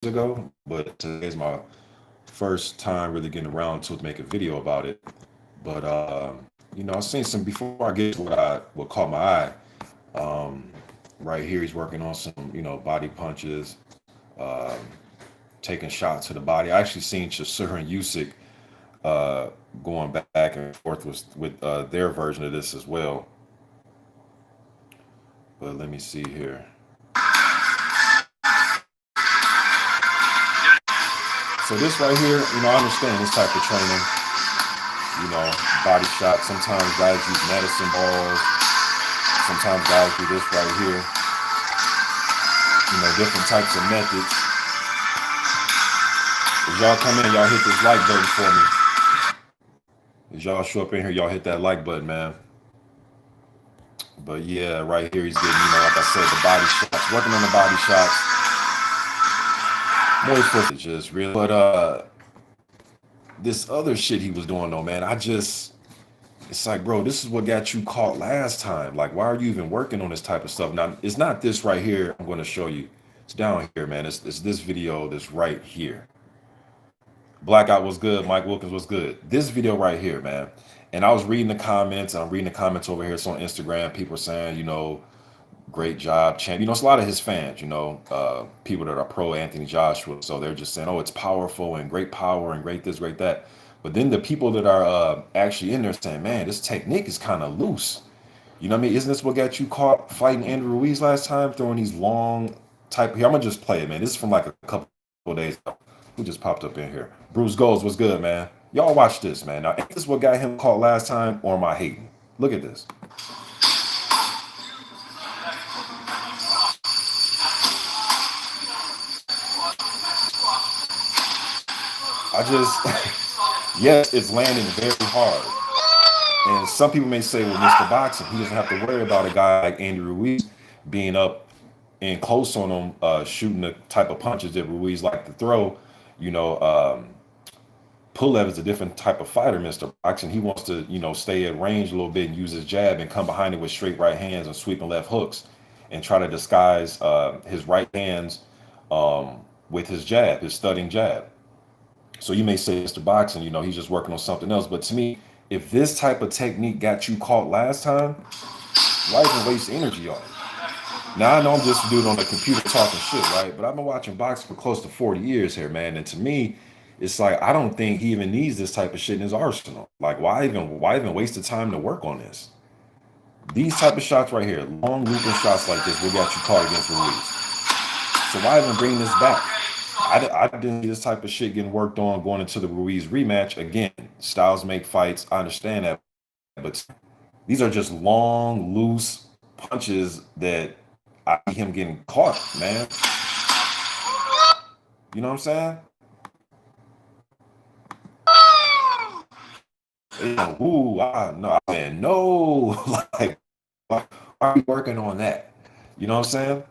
ago, but today's my first time really getting around to make a video about it. But I've seen some before I get to what caught my eye. Um, right here, he's working on some body punches, um, taking shots to the body. I actually seen Chisora and Usyk uh, going back and forth with their version of this as well. But let me see here. So this right here, I understand this type of training. Body shots. Sometimes guys use medicine balls. Sometimes guys do this right here. Different types of methods. As y'all come in, y'all hit this like button for me. As y'all show up in here, y'all hit that like button, man. But yeah, right here he's getting, like I said, the body shots, working on the body shots. More footage, just really. But this other shit he was doing though, man, it's like, bro, this is what got you caught last time. Like, why are you even working on this type of stuff? Now, it's not this right here. I'm going to show you. It's down here, man. It's this video that's right here. Blackout was good. Mike Wilkins was good. This video right here, man. And I was reading the comments. And I'm reading the comments over here. It's on Instagram. People are saying, great job, champ. It's a lot of his fans, people that are pro Anthony Joshua. So they're just saying, oh, it's powerful and great power and great this, great that. But then the people that are actually in there saying, man, this technique is kind of loose. You know what I mean? Isn't this what got you caught fighting Andrew Ruiz last time, throwing these long type? Here, I'm going to just play it, man. This is from like a couple of days ago. Who just popped up in here? Bruce Goals was good, man. Y'all watch this, man. Now, is this what got him caught last time, or am I hating? Look at this. Yes, it's landing very hard. And some people may say, well, Mr. Boxing, he doesn't have to worry about a guy like Andy Ruiz being up and close on him, shooting the type of punches that Ruiz like to throw. You know, Pulev is a different type of fighter, Mr. Boxing. He wants to, stay at range a little bit and use his jab and come behind it with straight right hands and sweeping left hooks and try to disguise his right hands with his jab, his studying jab. So you may say, Mr. Boxing, he's just working on something else. But to me, if this type of technique got you caught last time, why even waste energy on it? Now I know I'm just a dude on the computer talking shit, right? But I've been watching boxing for close to 40 years here, man. And to me, it's like I don't think he even needs this type of shit in his arsenal. Like, why even waste the time to work on this? These type of shots right here, long looping shots like this, will got you caught against Ruiz. So why even bring this back? I didn't see this type of shit getting worked on going into the Ruiz rematch. Again, styles make fights. I understand that. But these are just long, loose punches that I see him getting caught, man. You know what I'm saying? Ooh, no, man, no. Like, why are you working on that? You know what I'm saying?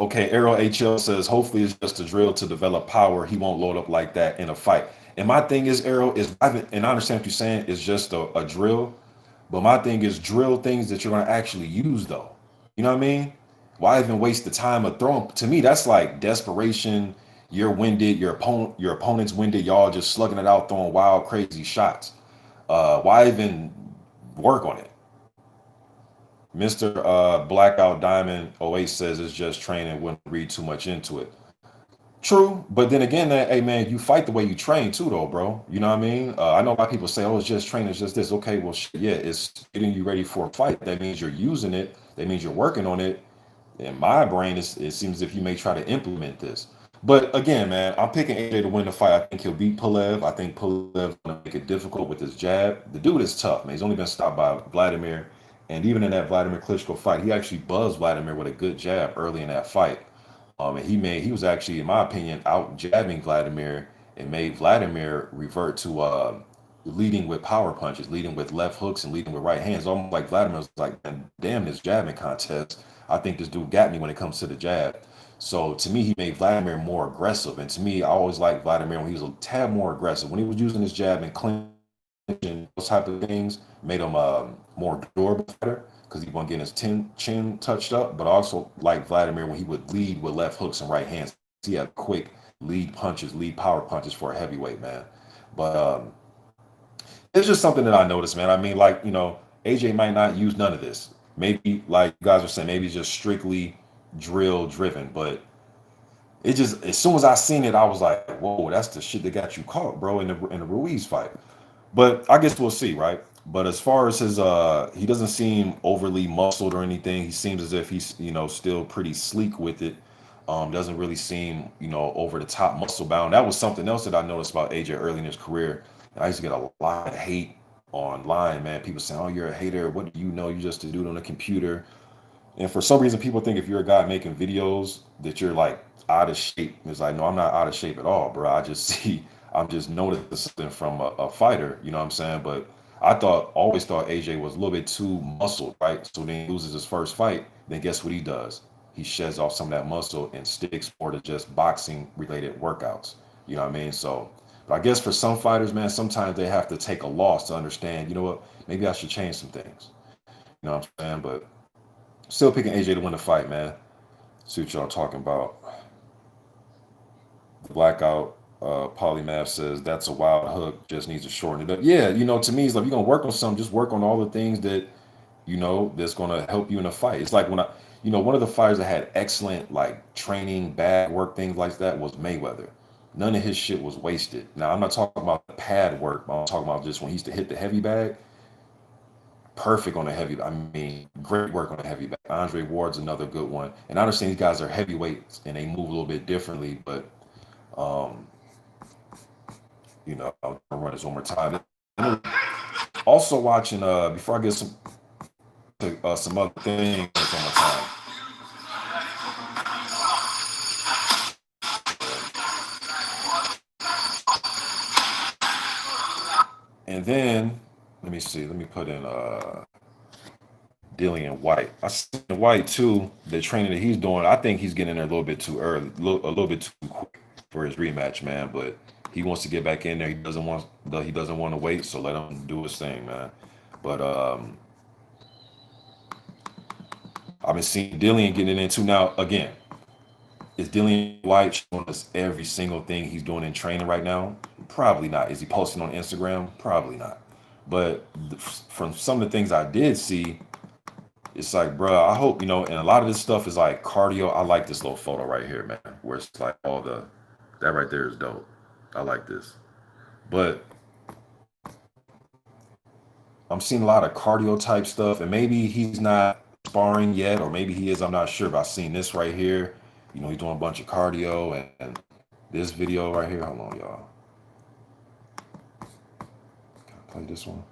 Okay, Arrow HL says, hopefully it's just a drill to develop power. He won't load up like that in a fight. And my thing is, Arrow, and I understand what you're saying, it's just a drill. But my thing is drill things that you're going to actually use, though. You know what I mean? Why even waste the time of throwing? To me, that's like desperation. You're winded. Your opponent's winded. Y'all just slugging it out, throwing wild, crazy shots. Why even work on it? Mr. Blackout Diamond '08 says it's just training. Wouldn't read too much into it. True, but then again, hey man, you fight the way you train too, though, bro. You know what I mean? I know a lot of people say, "Oh, it's just training, it's just this." Okay, well, shit, yeah, it's getting you ready for a fight. That means you're using it. That means you're working on it. In my brain, it seems as if you may try to implement this. But again, man, I'm picking AJ to win the fight. I think he'll beat Pulev. I think Pulev's gonna make it difficult with his jab. The dude is tough, man. He's only been stopped by Vladimir, and even in that Vladimir Klitschko fight, he actually buzzed Vladimir with a good jab early in that fight. And he was actually, in my opinion, out jabbing Vladimir and made Vladimir revert to leading with power punches, leading with left hooks, and leading with right hands. Almost like Vladimir was like, damn, this jabbing contest. I think this dude got me when it comes to the jab. So to me, he made Vladimir more aggressive. And to me, I always liked Vladimir when he was a tad more aggressive. When he was using his jab and clinch and those type of things, made him more durable fighter because he wasn't getting his chin touched up. But also like Vladimir when he would lead with left hooks and right hands. he had quick lead power punches for a heavyweight, man. But it's just something that I noticed, man. I mean, like, AJ might not use none of this. Maybe, like you guys are saying, maybe it's just strictly drill driven. But it just, as soon as I seen it, I was like, whoa, that's the shit that got you caught, bro, in the Ruiz fight. But I guess we'll see, right? But as far as his he doesn't seem overly muscled or anything. He seems as if he's, still pretty sleek with it. Doesn't really seem, over the top muscle bound. That was something else that I noticed about AJ early in his career. I used to get a lot of hate online, man. People saying, "Oh, you're a hater. What do you know? You just a dude on a computer." And for some reason, people think if you're a guy making videos that you're like out of shape. It's like, no, I'm not out of shape at all, bro. I just see, I'm just noticing something from a fighter. You know what I'm saying? But always thought AJ was a little bit too muscled, right? So then he loses his first fight. Then guess what he does? He sheds off some of that muscle and sticks more to just boxing related workouts. You know what I mean? So, but I guess for some fighters, man, sometimes they have to take a loss to understand, you know what, maybe I should change some things. You know what I'm saying? But still picking AJ to win the fight, man. See what y'all talking about. The blackout polymath says that's a wild hook, just needs to shorten it up. Yeah, to me, it's like, you're gonna work on something, just work on all the things that that's gonna help you in a fight. It's like when one of the fighters that had excellent like training, bad work, things like that was Mayweather. None of his shit was wasted. Now I'm not talking about the pad work. I'm talking about just when he used to hit the heavy bag. Perfect on the heavy. I mean, great work on the heavy bag. Andre Ward's another good one. And I understand these guys are heavyweights and they move a little bit differently, but um, I'll run this one more time. Also watching before I get some other things one more time. And then let me see. Let me put in Dillian Whyte. I see White too. The training that he's doing, I think he's getting in there a little bit too early, a little bit too quick for his rematch, man. But he wants to get back in there. He doesn't want to wait. So let him do his thing, man. But I've been seeing Dillian getting into now again. Is Dillian Whyte showing us every single thing he's doing in training right now? Probably not. Is he posting on Instagram? Probably not. But from some of the things I did see, it's like, bro, I hope, and a lot of this stuff is like cardio. I like this little photo right here, man, where it's like that right there is dope. I like this. But I'm seeing a lot of cardio type stuff, and maybe he's not sparring yet, or maybe he is. I'm not sure, but I've seen this right here. He's doing a bunch of cardio, and this video right here. Hold on, y'all. Can I play this one?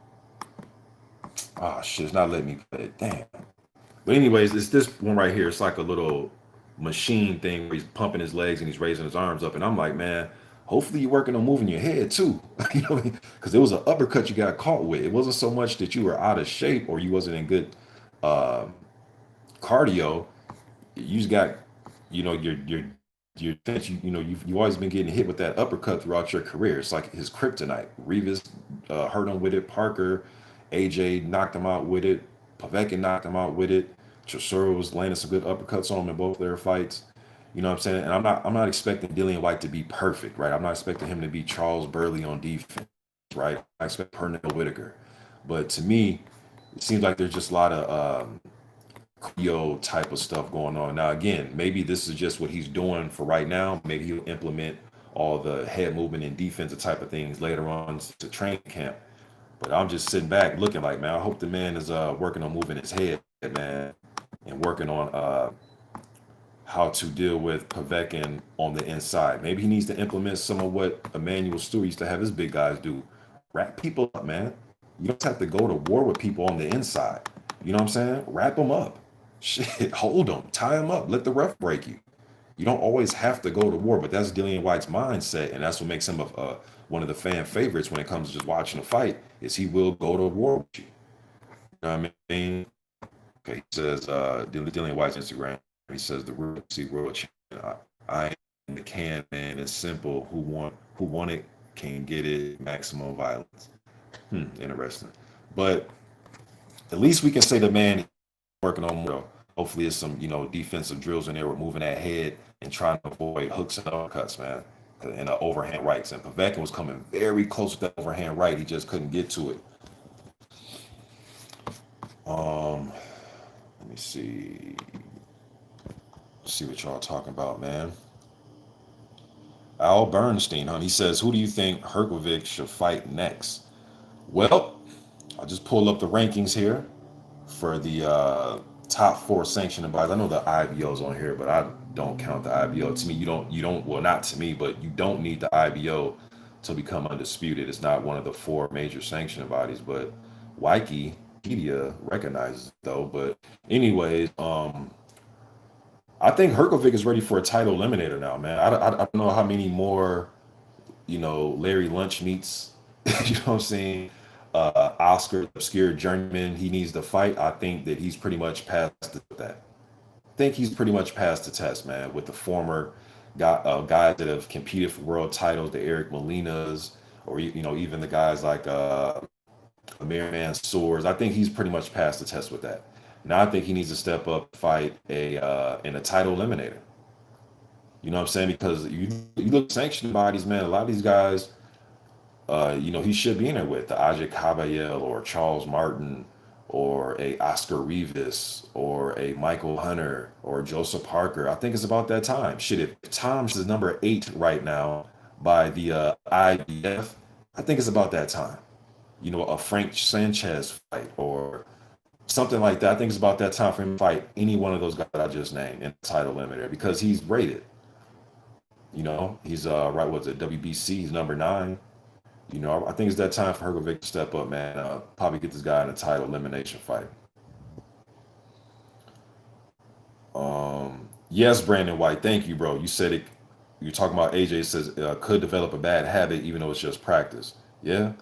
Ah, shit, it's not letting me play it. Damn. But anyways, it's this one right here. It's like a little machine thing where he's pumping his legs and he's raising his arms up. And I'm like, man, hopefully you're working on moving your head too. Because it was an uppercut you got caught with. It wasn't so much that you were out of shape or you wasn't in good uh, cardio. You just got, you've always been getting hit with that uppercut throughout your career. It's like his kryptonite. Rivas hurt him with it. Parker, AJ knocked him out with it. Povetkin knocked him out with it. Chisora was landing some good uppercuts on him in both their fights. You know what I'm saying? And I'm not expecting Dillian Whyte to be perfect, right? I'm not expecting him to be Charles Burley on defense, right? I expect Pernell Whitaker. But to me, it seems like there's just a lot of cardio type of stuff going on. Now, again, maybe this is just what he's doing for right now. Maybe he'll implement all the head movement and defensive type of things later on to training camp. But I'm just sitting back looking like, man, I hope the man is working on moving his head, man, and working on how to deal with Povetkin on the inside. Maybe he needs to implement some of what Emmanuel Stewart used to have his big guys do. Wrap people up, man. You don't have to go to war with people on the inside. You know what I'm saying? Wrap them up. Shit, hold them, tie them up, let the ref break you. You don't always have to go to war, but that's Dillian Whyte's mindset, and that's what makes him one of the fan favorites when it comes to just watching a fight. Is he will go to war with you? You know what I mean? Okay, he says Dillian Whyte's Instagram. He says the real champion. I am the can man. It's simple. Who want it can get it. Maximum violence. Interesting. But at least we can say the man is working on more. Hopefully, it's some defensive drills in there with moving that head and trying to avoid hooks and uppercuts, man, and overhand rights. And Povetkin was coming very close with that overhand right. He just couldn't get to it. Let me see. See what y'all talking about, man. Al Bernstein, huh? He says, "Who do you think Herkovic should fight next?" Well, I'll just pull up the rankings here for the top 4 sanctioned bodies. I know the IBO's on here, but I don't count the IBO. To me, you don't. Well, not to me, but you don't need the IBO to become undisputed. It's not one of the 4 major sanctioned bodies, but Wikipedia recognizes it though. But anyways, I think Herkovic is ready for a title eliminator now, man. I don't know how many more, Larry Lunch meets, you know what I'm saying? Oscar, obscure journeyman, he needs to fight. I think that he's pretty much past that. I think he's pretty much passed the test, man, with the former guys that have competed for world titles, the Eric Molinas, or, even the guys like Amir Mansour's. I think he's pretty much passed the test with that. Now I think he needs to step up, fight in a title eliminator. You know what I'm saying? Because you look at sanctioned bodies, man. A lot of these guys, he should be in there with the Ajay Kabayel or Charles Martin or a Oscar Rivas or a Michael Hunter or Joseph Parker. I think it's about that time. Shit, if Tom's is number 8 right now by the IBF, I think it's about that time. A Frank Sanchez fight or something like that. I think it's about that time for him to fight any one of those guys I just named in the title limiter because he's rated. He's right. What's it? WBC. He's number 9. I think it's that time for Hergovic to step up, man. Probably get this guy in a title elimination fight. Yes, Brandon White. Thank you, bro. You said it. You're talking about AJ says could develop a bad habit even though it's just practice. Yeah.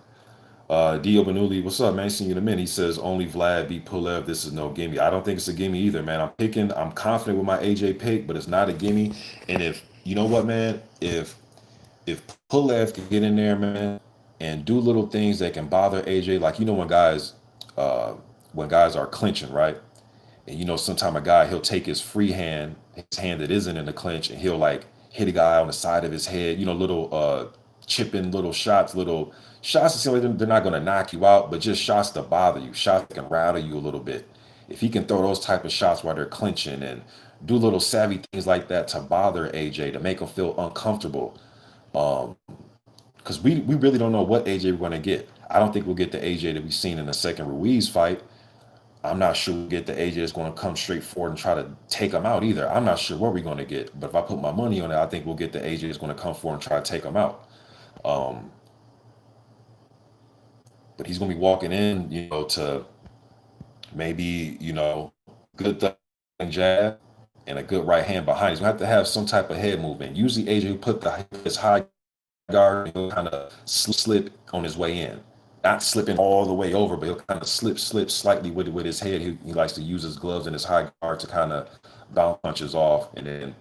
Dio Benuli, what's up, man? Seen you in a minute. He says only Vlad beat Pulev. This is no gimme. I don't think it's a gimme either, man. I'm confident with my AJ pick, but it's not a gimme. And if you know what, man, if Pulev can get in there, man, and do little things that can bother AJ, like when guys are clinching, right? And sometimes a guy he'll take his hand that isn't in the clinch, and he'll like hit a guy on the side of his head, little chipping little shots to see like they're not going to knock you out, but just shots to bother you, shots that can rattle you a little bit. If he can throw those type of shots while they're clinching and do little savvy things like that to bother AJ, to make him feel uncomfortable, because we really don't know what AJ we're going to get. I don't think we'll get the AJ that we've seen in the second Ruiz fight. I'm not sure we'll get the AJ that's going to come straight forward and try to take him out either. I'm not sure what we're going to get, but if I put my money on it, I think we'll get the AJ that's going to come forward and try to take him out. But he's going to be walking in, to maybe, good thing jab and a good right hand behind. He's going to have some type of head movement. Usually AJ will put his high guard, he'll kind of slip on his way in. Not slipping all the way over, but he'll kind of slip slightly with his head. He likes to use his gloves and his high guard to kind of bounce punches off. And then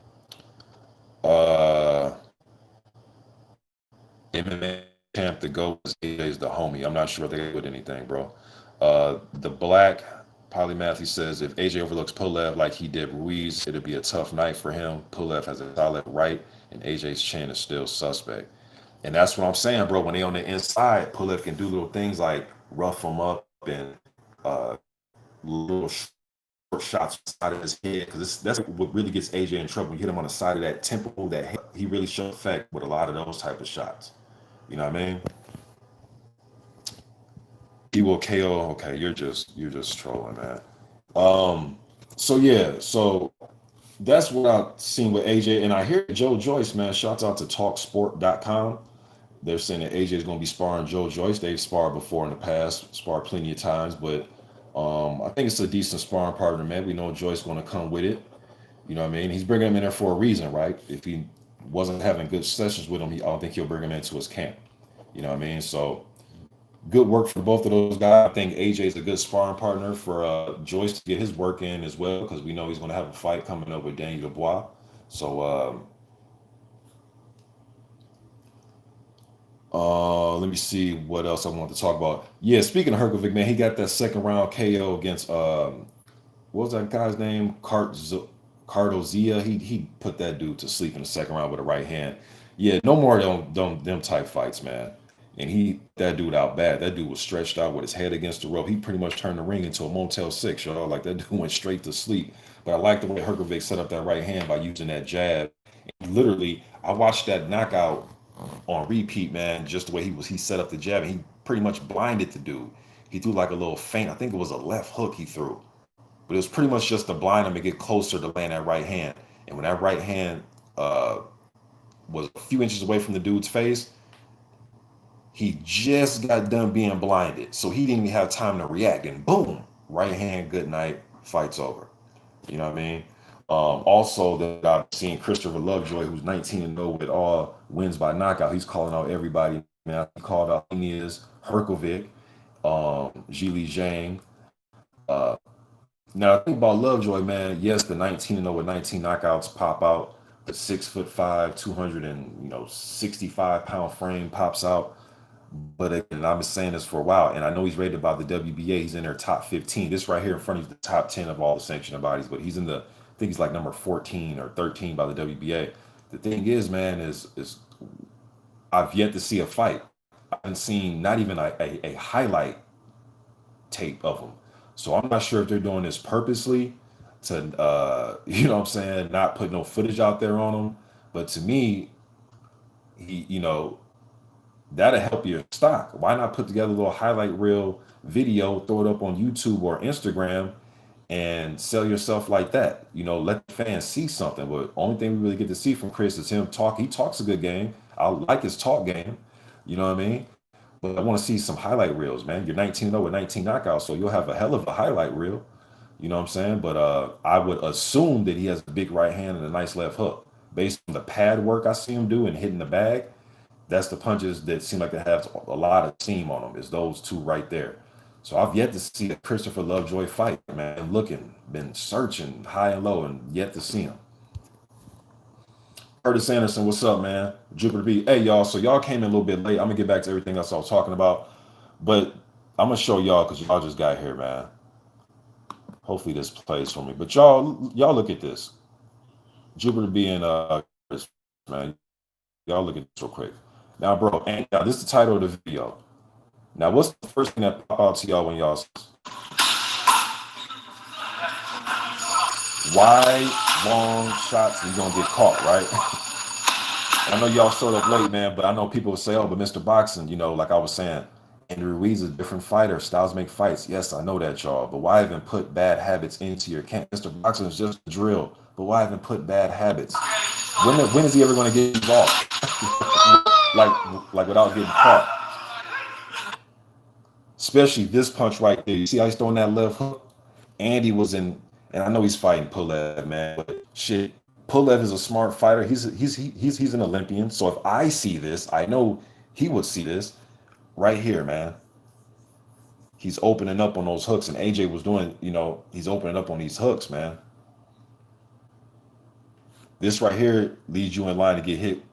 MMA champ to go is the homie. I'm not sure if they would anything, bro. The black polymath, he says if AJ overlooks Pulev like he did Ruiz, it'll be a tough night for him. Pulev has a solid right, and AJ's chin is still suspect. And that's what I'm saying, bro. When they on the inside, Pulev can do little things like rough him up and little short shots on the side of his head. Because that's what really gets AJ in trouble. You hit him on the side of that temple, that head. He really shows effect with a lot of those type of shots. You know what I mean? He will KO. Okay, you're just trolling, man. So yeah, so that's what I've seen with AJ. And I hear Joe Joyce, man. Shouts out to talksport.com. They're saying that AJ is going to be sparring Joe Joyce. They've sparred before in the past, sparred plenty of times, but I think it's a decent sparring partner, man. We know Joyce is going to come with it. You know what I mean? He's bringing him in there for a reason, right? If he wasn't having good sessions with him, I don't think he'll bring him into his camp. You know what I mean? So good work for both of those guys. I think AJ is a good sparring partner for Joyce to get his work in as well, because we know he's going to have a fight coming up with Daniel Dubois. So let me see what else I want to talk about. Yeah, speaking of Herkovic, man, he got that second round KO against what was that guy's name? Cardozia. He put that dude to sleep in the second round with a right hand. Yeah, no more of them type fights, man. And he that dude out bad. That dude was stretched out with his head against the rope. He pretty much turned the ring into a Motel 6, y'all. Like that dude went straight to sleep. But I like the way Herkovic set up that right hand by using that jab. And literally, I watched that knockout on repeat, man. Just the way he set up the jab, and he pretty much blinded the dude. He threw like a little feint. I think it was a left hook he threw, but it was pretty much just to blind him and get closer to land that right hand. And when that right hand uh, was a few inches away from the dude's face, he just got done being blinded. So he didn't even have time to react. And boom, right hand, good night, fight's over. You know what I mean? Also, that I've seen Christopher Lovejoy, who's 19-0 with all wins by knockout. He's calling out everybody. Man, he called out Nunez, Herkovic, Zhili Zhang. Uh, Now, think about Lovejoy, man. Yes, the 19-0 with 19 knockouts pop out. The 6'5", 265-pound frame pops out. But again, I've been saying this for a while, and I know he's rated by the WBA. He's in their top 15. This right here in front of the top 10 of all the sanctioned bodies, but he's in the, I think he's like number 14 or 13 by the WBA. The thing is, man, is I've yet to see a fight. I haven't seen not even a highlight tape of him. So I'm not sure if they're doing this purposely to, you know what I'm saying, not put no footage out there on him. But to me, that'll help your stock. Why not put together a little highlight reel video, throw it up on YouTube or Instagram, and sell yourself like that? Let the fans see something. But only thing we really get to see from Chris is him talk. He talks a good game. I like his talk game. You know what I mean? But I want to see some highlight reels, man. You're 19-0 with 19 knockouts, so you'll have a hell of a highlight reel. You know what I'm saying? But I would assume that he has a big right hand and a nice left hook. Based on the pad work I see him do and hitting the bag, that's the punches that seem like they have a lot of steam on them, is those two right there. So I've yet to see a Christopher Lovejoy fight, man. Been searching high and low, and yet to see him. Curtis Anderson, what's up, man? Jupiter B. Hey, y'all. So y'all came in a little bit late. I'm gonna get back to everything else I was talking about, but I'm gonna show y'all because y'all just got here, man. Hopefully this plays for me. But y'all look at this. Jupiter B and Curtis, man. Y'all look at this real quick. Now, bro, and now this is the title of the video. Now, what's the first thing that pop out to y'all when y'all wide, long shots and you're gonna get caught, right? I know y'all showed up late, man, but I know people will say, oh, but Mr. Boxing, like I was saying, Andrew Ruiz is a different fighter. Styles make fights. Yes, I know that, y'all. But why even put bad habits into your camp? Mr. Boxing is just a drill. But why even put bad habits? When is he ever going to get involved? like without getting caught? Especially this punch right there. You see how he's throwing that left hook? Andy was in, and I know he's fighting Pulev, man. But shit, Pulev is a smart fighter. He's an Olympian. So if I see this, I know he would see this right here, man. He's opening up on those hooks, and AJ was doing, he's opening up on these hooks, man. This right here leads you in line to get hit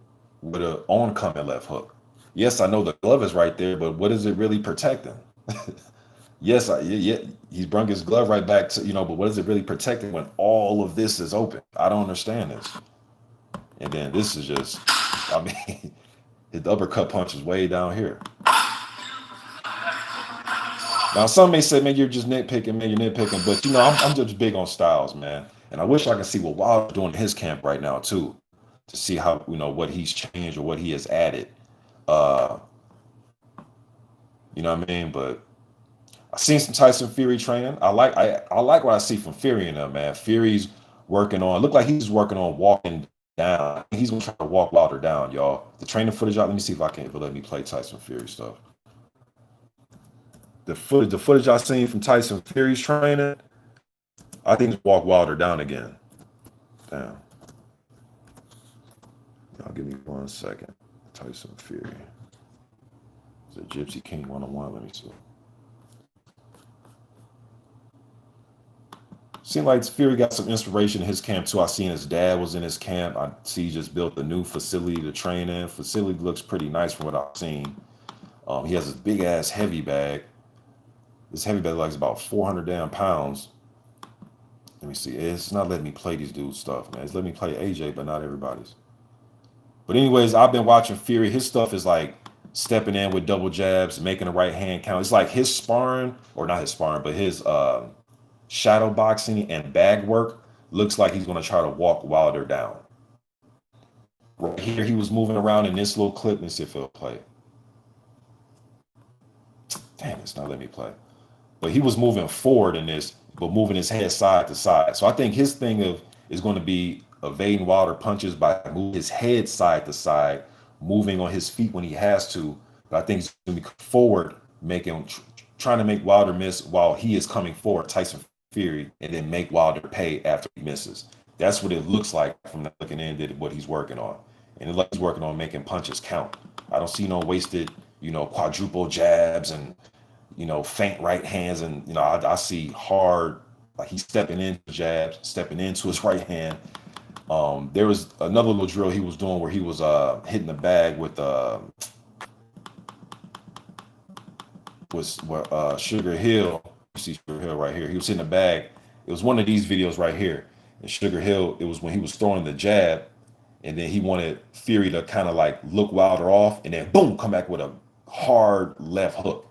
with an oncoming left hook. Yes, I know the glove is right there, but what is it really protecting? Yes, he's brung his glove right back to, but what is it really protecting when all of this is open? I don't understand this. And then this is just, I mean, the uppercut punch is way down here. Now, some may say, man, you're just nitpicking, man, you're nitpicking. But, I'm just big on Styles, man. And I wish I could see what Wilder's doing in his camp right now, too, to see how, what he's changed or what he has added. You know what I mean? But I've seen some Tyson Fury training. I like what I see from Fury in them, man. Fury's working on, look like he's working on walking down. He's going to try to walk Wilder down, y'all. The training footage out, let me see if it'll let me play Tyson Fury stuff. The footage I've seen from Tyson Fury's training, I think it's walk Wilder down again. Damn. Y'all give me 1 second. Tyson Fury. Is it Gypsy King 101? Let me see. Seemed like Fury got some inspiration in his camp too. I seen his dad was in his camp. I see he just built a new facility to train in. Facility looks pretty nice from what I've seen. He has this big ass heavy bag. This heavy bag like about 400 damn pounds. Let me see. It's not letting me play these dudes stuff, man. It's letting me play AJ, but not everybody's. But anyways, I've been watching Fury. His stuff is like stepping in with double jabs, making the right hand count. It's like his sparring, or not his sparring, but his shadow boxing and bag work looks like he's going to try to walk Wilder down. Right here, he was moving around in this little clip. Let's see if it'll play. Damn, it's not letting me play. But he was moving forward in this, but moving his head side to side. So I think his thing is going to be evading Wilder punches by moving his head side to side, moving on his feet when he has to. But I think he's going to be forward, trying to make Wilder miss while he is coming forward, Tyson Fury, and then make Wilder pay after he misses. That's what it looks like from the looking in at what he's working on. And it looks like he's working on making punches count. I don't see no wasted, quadruple jabs and faint right hands, and I see hard, like he's stepping into jabs, stepping into his right hand. There was another little drill he was doing where he was hitting the bag with Sugar Hill. You see Sugar Hill right here. He was hitting the bag. It was one of these videos right here. And Sugar Hill, it was when he was throwing the jab, and then he wanted Fury to kind of like look Wilder off, and then boom, come back with a hard left hook.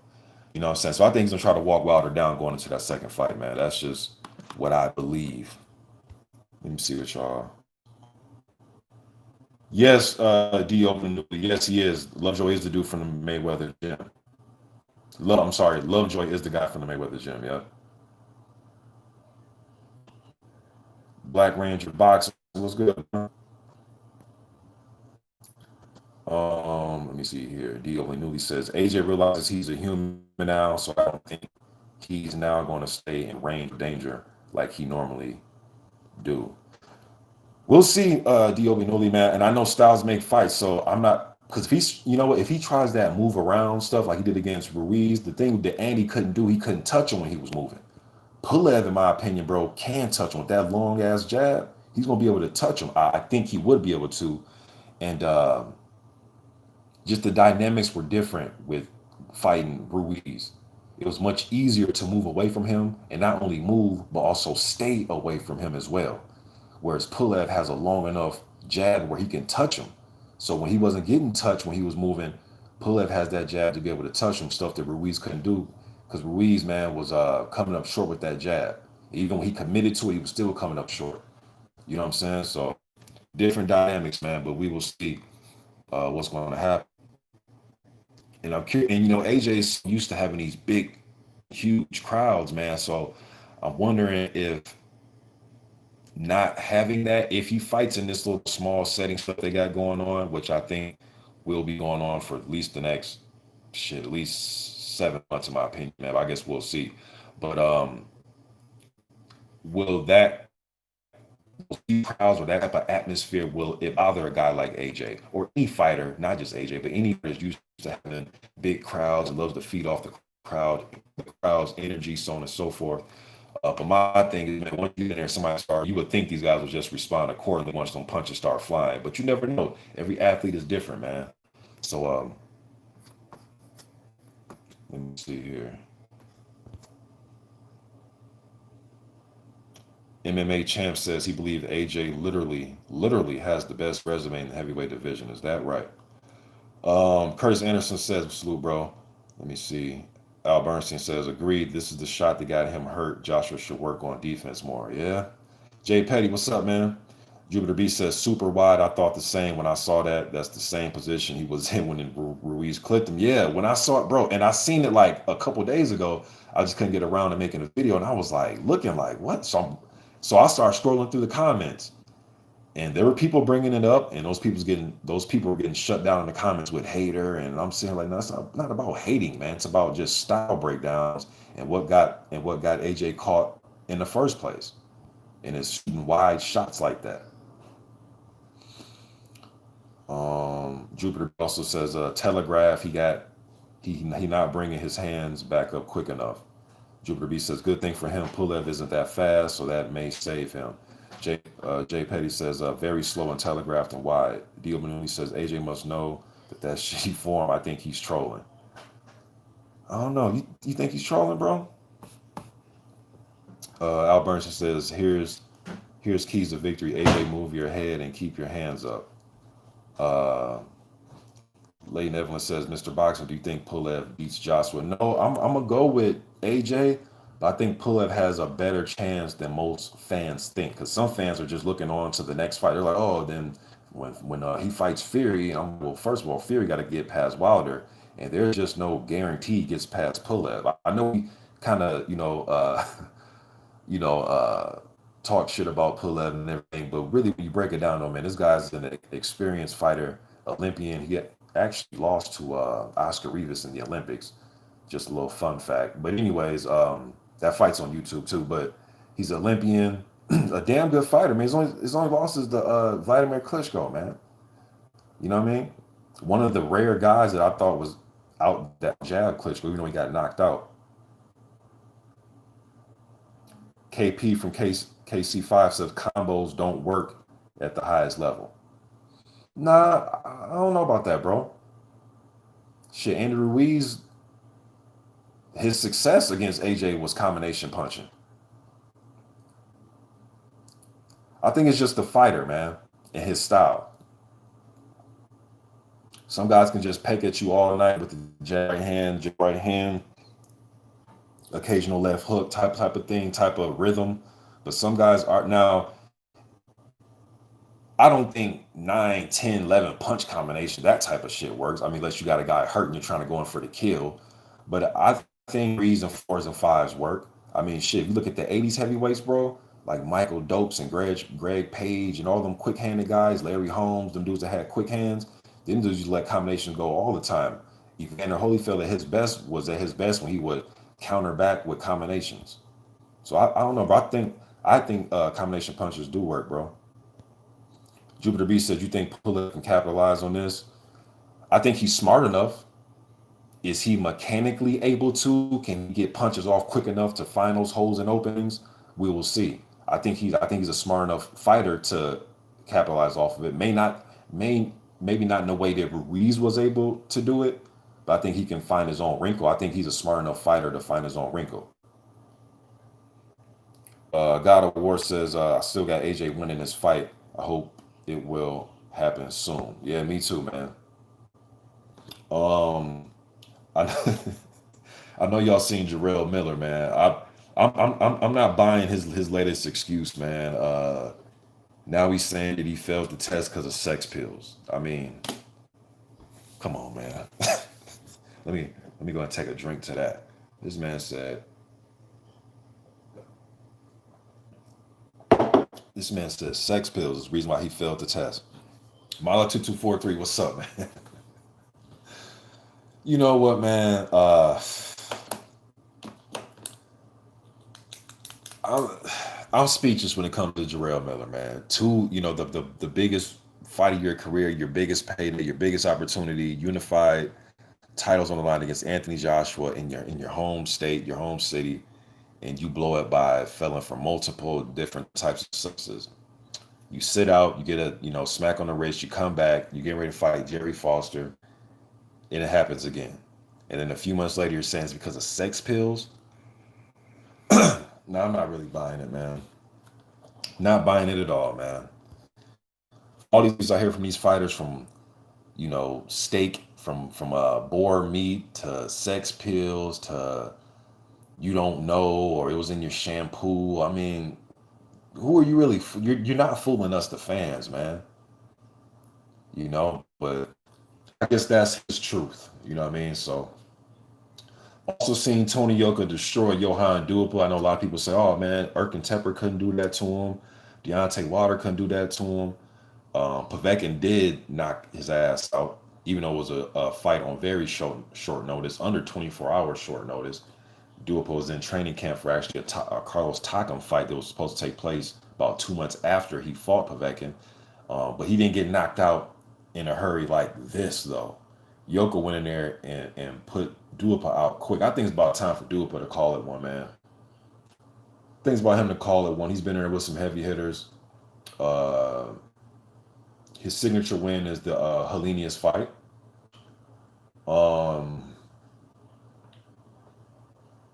You know what I'm saying? So I think he's gonna try to walk Wilder down going into that second fight, man. That's just what I believe. Let me see what y'all. Yes, D open. Yes, he is. Lovejoy is the dude from the Mayweather gym. I'm sorry, Lovejoy is the guy from the Mayweather gym. Yeah. Black Ranger boxing was good. Let me see here. D open newly says AJ realizes he's a human now, so I don't think he's now going to stay in range of danger like he normally do. We'll see, D.O.B. Newly, man. And I know styles make fights, so I'm not, because if he's, if he tries that move around stuff like he did against Ruiz, the thing that Andy couldn't do, he couldn't touch him when he was moving. Pulev, in my opinion, bro, can touch him with that long ass jab. He's gonna be able to touch him. I think he would be able to, and just the dynamics were different with fighting Ruiz. It was much easier to move away from him and not only move, but also stay away from him as well. Whereas Pulev has a long enough jab where he can touch him. So when he wasn't getting touched when he was moving, Pulev has that jab to be able to touch him, stuff that Ruiz couldn't do. Because Ruiz, man, was coming up short with that jab. Even when he committed to it, he was still coming up short. You know what I'm saying? So different dynamics, man, but we will see what's going to happen. And I'm curious, and AJ's used to having these big, huge crowds, man. So I'm wondering if not having that, if he fights in this little small setting stuff they got going on, which I think will be going on for at least the next at least 7 months, in my opinion, man. I guess we'll see. But will that crowds or that type of atmosphere, will it bother a guy like AJ or any fighter, not just AJ, but any fighter used to having big crowds and loves to feed off the crowd's energy, so on and so forth. But my thing is, man, once you get in there, somebody start, you would think these guys would just respond accordingly once some punches start flying. But you never know. Every athlete is different, man. So let me see here. MMA Champ says he believes AJ literally has the best resume in the heavyweight division. Is that right? Curtis Anderson says, salute, bro. Let me see. Al Bernstein says, agreed. This is the shot that got him hurt. Joshua should work on defense more. Yeah. Jay Petty, what's up, man? Jupiter B says, super wide. I thought the same when I saw that. That's the same position he was in when Ruiz clipped him. Yeah, when I saw it, bro, and I seen it like a couple days ago. I just couldn't get around to making a video, and I was like, looking like, what? So I started scrolling through the comments, and there were people bringing it up, and those people were getting shut down in the comments with hater, and I'm saying like, no, it's not about hating, man. It's about just style breakdowns and what got AJ caught in the first place, and it's shooting wide shots like that. Jupiter also says, Telegraph, he not bringing his hands back up quick enough. Jupiter B says, good thing for him. Pulev isn't that fast, so that may save him. Jay Petty says, very slow and telegraphed and wide. Dio Manuni says, AJ must know that shitty form. I think he's trolling. I don't know. You think he's trolling, bro? Al Bernstein says, here's keys to victory. AJ, move your head and keep your hands up. Uh, Leighton Evelyn says, Mr. Boxer, do you think Pulev beats Joshua? No, I'm gonna go with AJ, but I think Pulev has a better chance than most fans think. Because some fans are just looking on to the next fight. They're like, oh, then when he fights Fury, well, first of all, Fury got to get past Wilder, and there's just no guarantee he gets past Pulev. I know he kind of, you know, talk shit about Pulev and everything, but really, when you break it down, though, man, this guy's an experienced fighter, Olympian. He actually lost to Oscar Rivas in the Olympics. Just a little fun fact. But anyways, that fight's on YouTube too. But he's an Olympian, a damn good fighter. Man, his only loss is the Vladimir Klitschko, man. You know what I mean? One of the rare guys that I thought was out that jab Klitschko, even though he got knocked out. KP from KC5 says combos don't work at the highest level. Nah, I don't know about that, bro. Shit, Andrew Ruiz, his success against AJ was combination punching. I think it's just the fighter, man, and his style. Some guys can just peck at you all night with the jab right hand, occasional left hook type of thing, type of rhythm. But some guys are now. I don't think 9, 10, 11 punch combination, that type of shit works. I mean, unless you got a guy hurt and you're trying to go in for the kill. But I think threes and fours and fives work. I mean, shit, if you look at the 80s heavyweights, bro, like Michael Dopes and Greg Page and all them quick-handed guys, Larry Holmes, them dudes that had quick hands, them dudes used to let combinations go all the time. Evander Holyfield at his best when he would counter back with combinations. So I don't know, but I think combination punches do work, bro. Jupiter B said, you think Pulev can capitalize on this? I think he's smart enough. Is he mechanically able to? Can he get punches off quick enough to find those holes and openings? We will see. I think he's a smart enough fighter to capitalize off of it. Maybe not in the way that Ruiz was able to do it, but I think he can find his own wrinkle. I think he's a smart enough fighter to find his own wrinkle. God of War says, I still got AJ winning this fight. I hope it will happen soon. Yeah, me too, man. Um, I, I know y'all seen Jarrell Miller, man. I'm not buying his latest excuse, man. Now he's saying that he failed the test because of sex pills. I mean, come on, man. Let me go and take a drink to that. This man said. This man said sex pills is the reason why he failed the test. Milo2243, what's up, man? You know what, man? I'm, I'm speechless when it comes to Jarrell Miller, man. The biggest fight of your career, your biggest payday, your biggest opportunity, unified titles on the line against Anthony Joshua in your home state, your home city, and you blow it by felon for multiple different types of substances. You sit out, you get a smack on the wrist, you come back, you get ready to fight Jerry Foster, and it happens again. And then a few months later, you're saying it's because of sex pills. No, I'm not really buying it, man. Not buying it at all, man. All these things I hear from these fighters, from steak, from boar meat to sex pills to you don't know, or it was in your shampoo. I mean, who are you really? You're not fooling us, the fans, man. But I guess that's his truth. You know what I mean? So, also seen Tony Yoka destroy Johan Duipa. I know a lot of people say, "Oh man, Erkin Tepper couldn't do that to him. Deontay Wilder couldn't do that to him." Povetkin did knock his ass out, even though it was a fight on very short notice, under 24 hours short notice. Duipa was in training camp for actually a Carlos Takam fight that was supposed to take place about 2 months after he fought Povetkin. But he didn't get knocked out in a hurry like this, though. Yoka went in there and put Duipa out quick. I think it's about time for Duipa to call it one, man. I think it's about him to call it one. He's been there with some heavy hitters. Uh, his signature win is the Helenius fight. Um,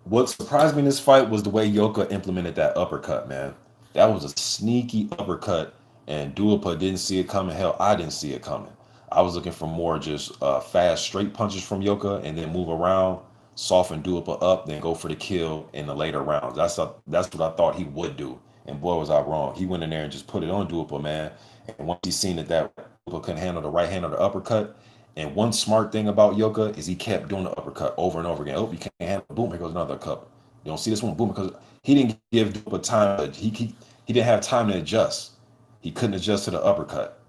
What surprised me in this fight was the way Yoka implemented that uppercut, man. That was a sneaky uppercut, and Duopa didn't see it coming. Hell, I didn't see it coming. I was looking for more just fast, straight punches from Yoka, and then move around, soften Duopa up, then go for the kill in the later rounds. That's what I thought he would do. And boy, was I wrong. He went in there and just put it on Duopa, man. And once he seen that Duopa couldn't handle the right hand or the uppercut, and one smart thing about Yoka is he kept doing the uppercut over and over again. Oh, you can't handle it. Boom, here goes another cup. You don't see this one, boom, because he didn't give Dupa time. He didn't have time to adjust. He couldn't adjust to the uppercut.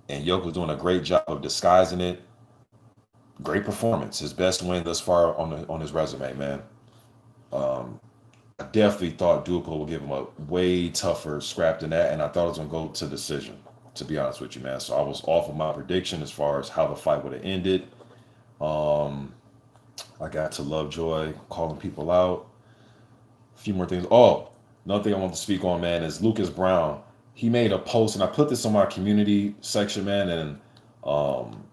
And Yoka was doing a great job of disguising it. Great performance. His best win thus far on his resume, man. I definitely thought Dupa would give him a way tougher scrap than that, and I thought it was gonna go to decision. To be honest with you, man. So I was off of my prediction as far as how the fight would have ended. Um, I got to Lovejoy calling people out. A few more things. Oh, another thing I want to speak on, man, is Lucas Brown. He made a post, and I put this on my community section, man. And um,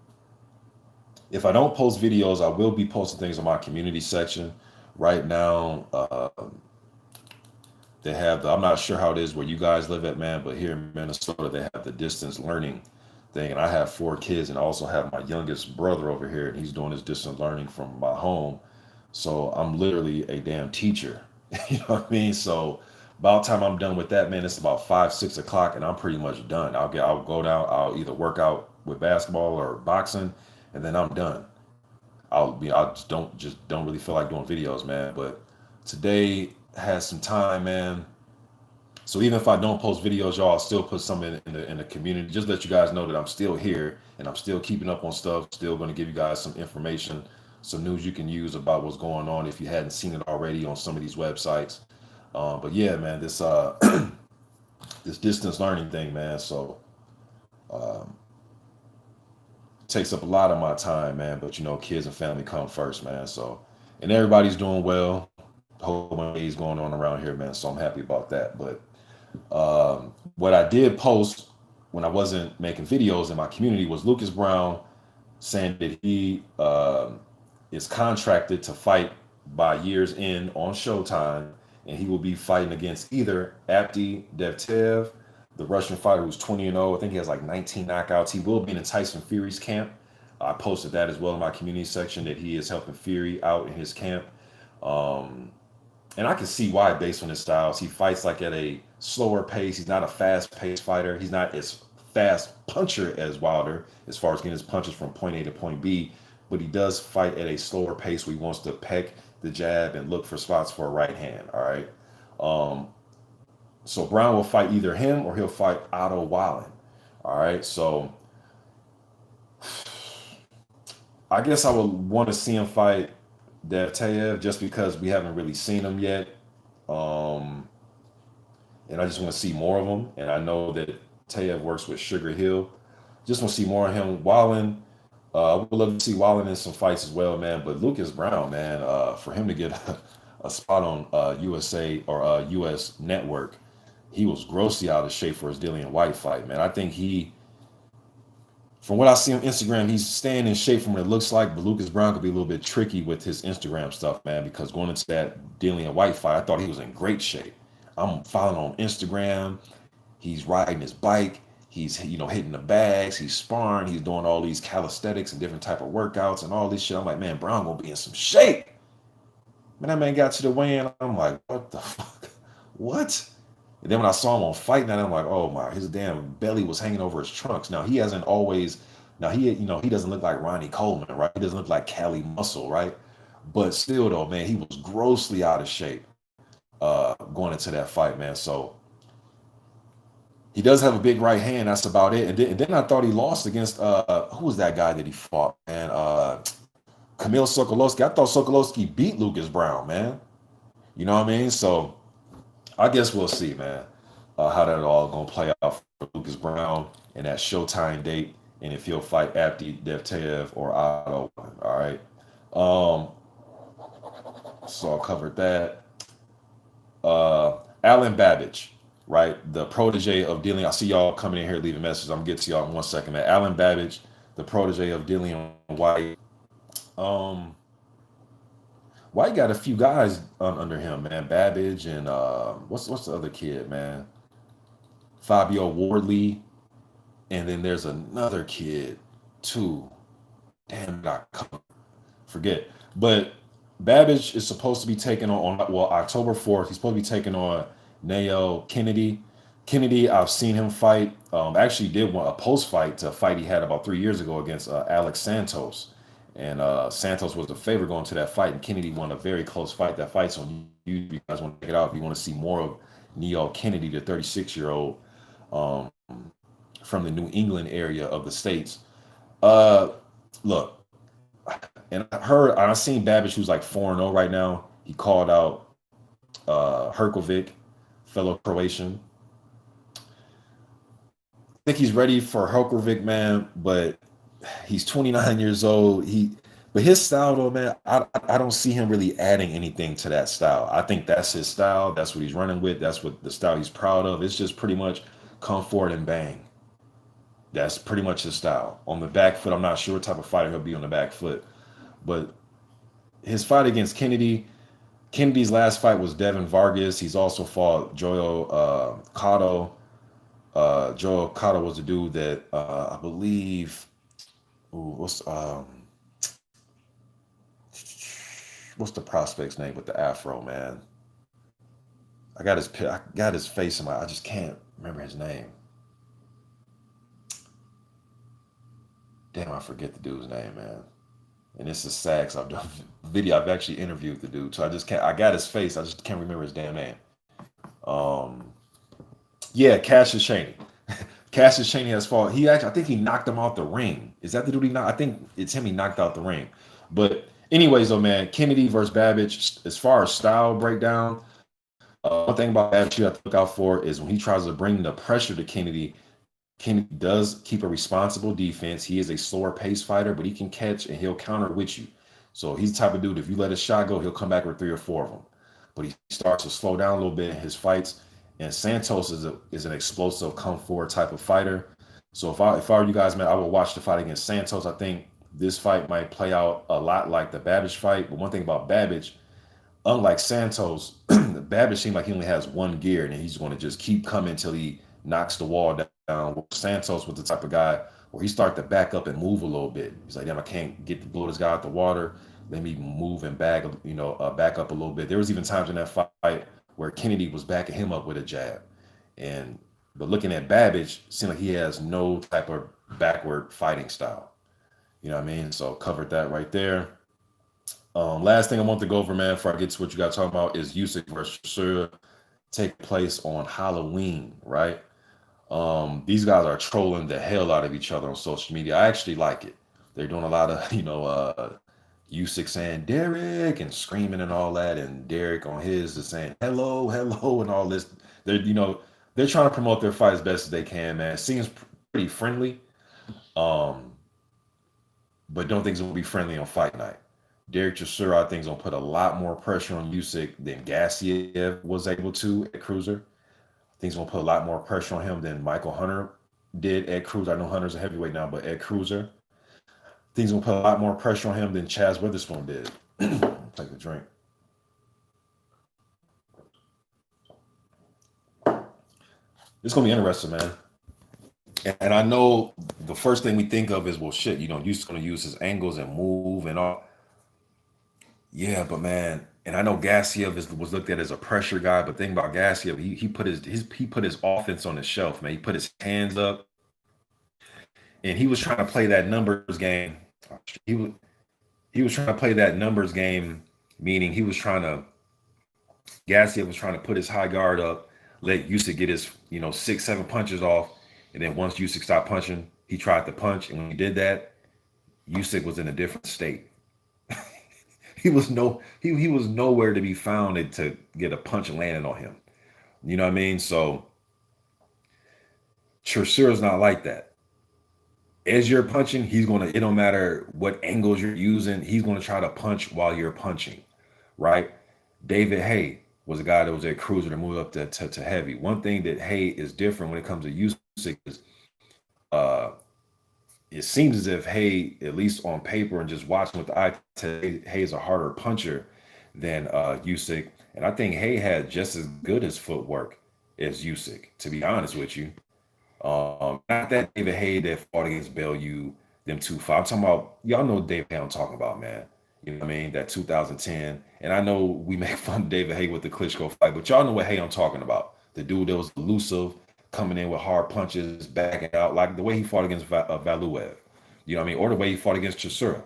if I don't post videos, I will be posting things on my community section. Right now, they have I'm not sure how it is where you guys live at, man, but here in Minnesota, they have the distance learning thing. And I have 4 kids, and I also have my youngest brother over here, and he's doing his distance learning from my home. So I'm literally a damn teacher. You know what I mean? So about time I'm done with that, man, it's about 5, 6 o'clock, and I'm pretty much done. I'll go down, I'll either work out with basketball or boxing, and then I'm done. I just don't really feel like doing videos, man. But today has some time, man. So even if I don't post videos, y'all, I'll still put some in the community. Just let you guys know that I'm still here and I'm still keeping up on stuff. Still going to give you guys some information, some news you can use about what's going on if you hadn't seen it already on some of these websites. But yeah, man, this this distance learning thing, man. So um, takes up a lot of my time, man. But you know, kids and family come first, man. So and everybody's doing well. Whole bunch of days going on around here, man. So I'm happy about that. But what I did post when I wasn't making videos in my community was Lucas Brown saying that he is contracted to fight by year's end on Showtime, and he will be fighting against either Abdi Devtev, the Russian fighter who's 20-0. I think he has like 19 knockouts. He will be in Tyson Fury's camp. I posted that as well in my community section that he is helping Fury out in his camp. Um, and I can see why based on his styles. He fights like at a slower pace. He's not a fast-paced fighter. He's not as fast puncher as Wilder as far as getting his punches from point A to point B, but he does fight at a slower pace where he wants to peck the jab and look for spots for a right hand. All right. Um, so Brown will fight either him or he'll fight Otto Wallen. All right. So I guess I would want to see him fight Devtaev just because we haven't really seen him yet. Um, and I just want to see more of him. And I know that Taev works with Sugar Hill. Just want to see more of him. Wallen, I would love to see Wallen in some fights as well, man. But Lucas Brown, man, for him to get a spot on USA or US Network, he was grossly out of shape for his Dillian Whyte fight, man. I think from what I see on Instagram, he's staying in shape from what it looks like, but Lucas Brown could be a little bit tricky with his Instagram stuff, man, because going into that Dillian Whyte fight, I thought he was in great shape. I'm following on Instagram. He's riding his bike. He's, hitting the bags. He's sparring. He's doing all these calisthenics and different type of workouts and all this shit. I'm like, man, Brown gonna be in some shape. Man, that man got to the weigh-in. I'm like, what the fuck? What? And then when I saw him on Fight Night, I'm like, oh my, his damn belly was hanging over his trunks. Now he hasn't always, now he doesn't look like Ronnie Coleman, right? He doesn't look like Cali Muscle, right? But still though, man, he was grossly out of shape going into that fight, man. So he does have a big right hand. That's about it. And then I thought he lost against who was that guy that he fought, man? Kamil Sokolowski. I thought Sokolowski beat Lucas Brown, man. You know what I mean? So I guess we'll see, man, how that all gonna play out for Lucas Brown and that Showtime date, and if he'll fight Abdi Devtaev or Otto. All right. So I covered that. Alan Babbage, right? The protege of Dillian. I see y'all coming in here leaving messages. I'm gonna get to y'all in 1 second, man. Alan Babbage, the protege of Dillian Whyte. White got a few guys under him, man. Babbage and what's the other kid, man? Fabio Wardley, and then there's another kid too. Damn, forget. But Babbage is supposed to be taking on well October 4th. He's supposed to be taking on Nayo Kennedy. Kennedy, I've seen him fight. Actually, did want a post fight to a fight he had about 3 years ago against Alex Santos, and Santos was the favorite going to that fight, and Kennedy won a very close fight. That fight, so you guys want to check it out if you want to see more of Neo Kennedy, the 36-year-old um, from the New England area of the states. Look, and I've seen Babbage, who's like 4-0 right now. He called out Herkovic, fellow Croatian. I think he's ready for Herkovic, man, but he's 29 years old. But his style, though, man, I don't see him really adding anything to that style. I think that's his style. That's what he's running with. That's what the style he's proud of. It's just pretty much come forward and bang. That's pretty much his style. On the back foot, I'm not sure what type of fighter he'll be on the back foot. But his fight against Kennedy's last fight was Devin Vargas. He's also fought Joel Cotto. Joel Cotto was the dude that I believe. What's the prospect's name with the afro, man? I got his face in my. I just can't remember his name. Damn, I forget the dude's name, man. And this is sad because I've done video. I've actually interviewed the dude, so I just can't. I got his face. I just can't remember his damn name. Yeah, Cassius Chaney. Cassius Chaney has fought. I think he knocked him out the ring. Is that the dude he knocked? I think it's him. He knocked out the ring. But anyways, though, man, Kennedy versus Babbage. As far as style breakdown, one thing about Babbage you have to look out for is when he tries to bring the pressure to Kennedy. Kennedy does keep a responsible defense. He is a slower pace fighter, but he can catch and he'll counter with you. So he's the type of dude, if you let a shot go, he'll come back with 3 or 4 of them. But he starts to slow down a little bit in his fights. And Santos is an explosive, come forward type of fighter. So if I were you guys, man, I would watch the fight against Santos. I think this fight might play out a lot like the Babbage fight. But one thing about Babbage, unlike Santos, Babbage seemed like he only has one gear and he's going to just keep coming until he knocks the wall down. Santos was the type of guy where he started to back up and move a little bit. He's like, damn, I can't get to blow this guy out the water. Let me move and back up a little bit. There was even times in that fight where Kennedy was backing him up with a jab. But looking at Babbage, seemed like he has no type of backward fighting style. You know what I mean? So covered that right there. Last thing I want to go over, man, before I get to what you got talking about, is Usyk versus Chisora take place on Halloween, right? These guys are trolling the hell out of each other on social media. I actually like it. They're doing a lot of, Usyk saying Derek and screaming and all that, and Derek on his is saying hello, hello, and all this. They're trying to promote their fight as best as they can, man. It seems pretty friendly, but don't think it's gonna be friendly on fight night. Derek Chisora, I think, is gonna put a lot more pressure on Usyk than Gassiev was able to at cruiser. I think he's gonna put a lot more pressure on him than Michael Hunter did at cruiser. I know Hunter's a heavyweight now, but at cruiser, things gonna put a lot more pressure on him than Chaz Witherspoon did. Take a drink. It's gonna be interesting, man. And I know the first thing we think of is, well, shit, Usyk gonna use his angles and move and all. Yeah, but man, and I know Gassiev was looked at as a pressure guy, but think about Gassiev, he put his offense on the shelf, man. He put his hands up, and he was trying to play that numbers game. He was trying to play that numbers game, meaning Gassiev was trying to put his high guard up, let Usyk get his 6-7 punches off, and then once Usyk stopped punching, he tried to punch, and when he did that, Usyk was in a different state. he was nowhere to be found to get a punch landed on him. You know what I mean? So Chisora's not like that. As you're punching, it don't matter what angles you're using, he's gonna try to punch while you're punching, right? David Haye was a guy that was at cruiser to move up to heavy. One thing that Haye is different when it comes to Usyk is it seems as if Haye, at least on paper and just watching with the eye, Haye is a harder puncher than Usyk. And I think Hay had just as good as footwork as Usyk, to be honest with you. Not that David Hay that fought against Bellew, them two fight. I'm talking about y'all know David Hay I'm talking about, man. You know what I mean? That 2010. And I know we make fun of David Hay with the Klitschko fight, but y'all know what Hay I'm talking about. The dude that was elusive, coming in with hard punches, backing out, like the way he fought against Valuev. You know what I mean? Or the way he fought against Chisora,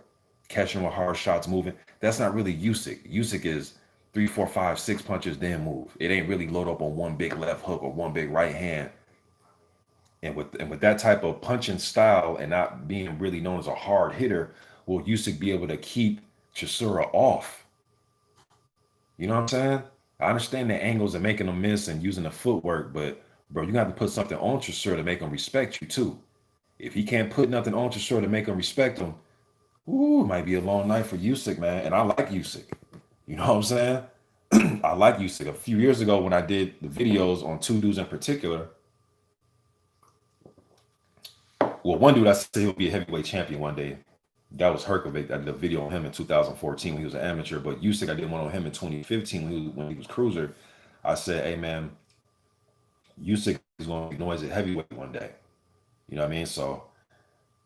catching with hard shots, moving. That's not really Usyk. Usyk is three, four, five, six punches, then move. It ain't really load up on one big left hook or one big right hand. And with that type of punching style and not being really known as a hard hitter, will Usyk be able to keep Chisora off? You know what I'm saying? I understand the angles and making them miss and using the footwork, but bro, you got to put something on Chisora to make him respect you too. If he can't put nothing on Chisora to make him respect him, ooh, it might be a long night for Usyk, man. And I like Usyk. You know what I'm saying? I like Usyk. A few years ago when I did the videos on two dudes in particular, well, one dude I said he'll be a heavyweight champion one day. That was Herkovic. I did a video on him in 2014 when he was an amateur. But Usyk, I did one on him in 2015 when he was cruiser. I said, hey man, Usyk is going to be noisy heavyweight one day. You know what I mean? So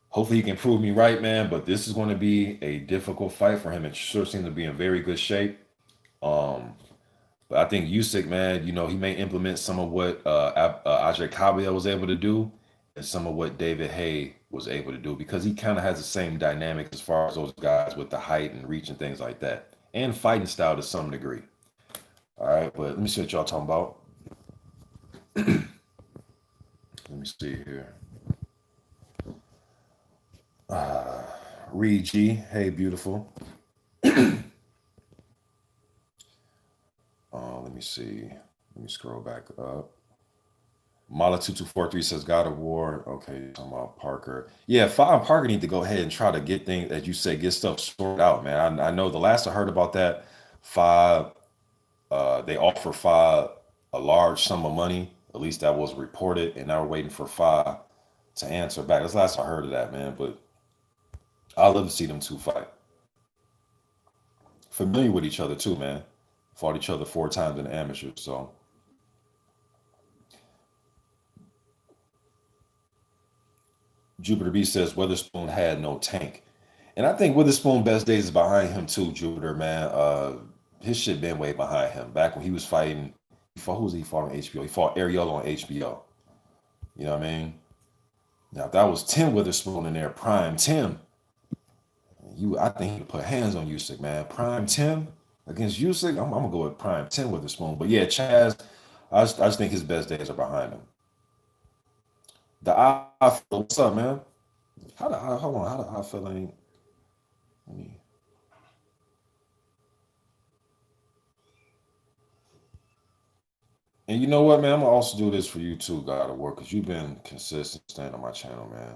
hopefully he can prove me right, man. But this is going to be a difficult fight for him. It sure seems to be in very good shape. Um, but I think Usyk, man, he may implement some of what Ajay Kabia was able to do and some of what David Hay was able to do because he kind of has the same dynamic as far as those guys with the height and reach and things like that, and fighting style to some degree. All right, but let me see what y'all talking about. Let me see here. Reed G, hey, beautiful. Let me see. Let me scroll back up. Mala2243 says God of War. Okay, talking about Parker. Yeah, Five Parker need to go ahead and try to get things, as you say, get stuff sorted out, man. I know the last I heard about that, Five, they offer Five a large sum of money. At least that was reported, and now we're waiting for Five to answer back. That's the last I heard of that, man. But I'd love to see them two fight. Familiar with each other too, man. Fought each other 4 times in the amateur, so. Jupiter B says Witherspoon had no tank. And I think Witherspoon best days is behind him too, Jupiter, man. His shit been way behind him. Back when he was fighting, who was he fought on HBO? He fought Ariola on HBO. You know what I mean? Now if that was Tim Witherspoon in there, prime Tim. I think he could put hands on Usyk, man. Prime Tim against Usyk, I'm gonna go with prime Tim Witherspoon. But yeah, Chaz, I just think his best days are behind him. The eye, what's up, man? Hold on, how the eye feel ain't? Let me. And you know what, man? I'm gonna also do this for you too, God of War, because you've been consistent staying on my channel, man.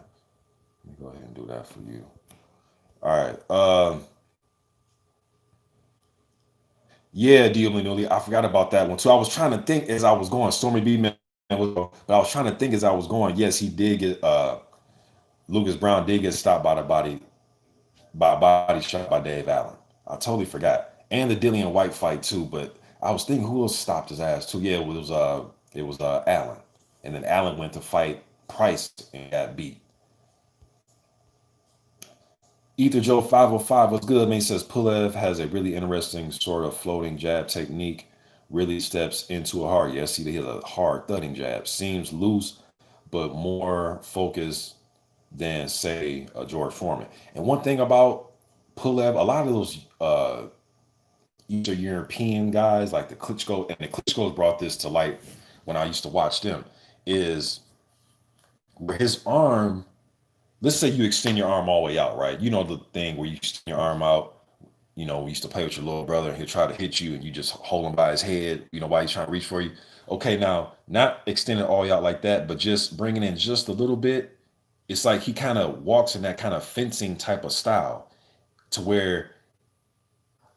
Let me go ahead and do that for you. All right. Yeah, Dillian, I forgot about that one too. I was trying to think as I was going. Stormy B, man, but I was trying to think as I was going. Yes, he did get. Lucas Brown did get stopped by a body shot by Dave Allen. I totally forgot. And the Dillian Whyte fight too, but I was thinking who else stopped his ass too. Yeah, it was Allen. And then Allen went to fight Price and got beat. Ether Joe 505 was good. Man, he says Pulev has a really interesting sort of floating jab technique. Really steps into a hard. Yes, he has a hard thudding jab. Seems loose, but more focused than say George Foreman. And one thing about Pulev, a lot of those Eastern European guys like the Klitschko, and the Klitschko's brought this to light when I used to watch them, is where his arm, let's say you extend your arm all the way out, right? You know the thing where you extend your arm out, we used to play with your little brother and he'll try to hit you and you just hold him by his head, while he's trying to reach for you. Okay, now, not extending all the way out like that, but just bringing in just a little bit. It's like he kind of walks in that kind of fencing type of style to where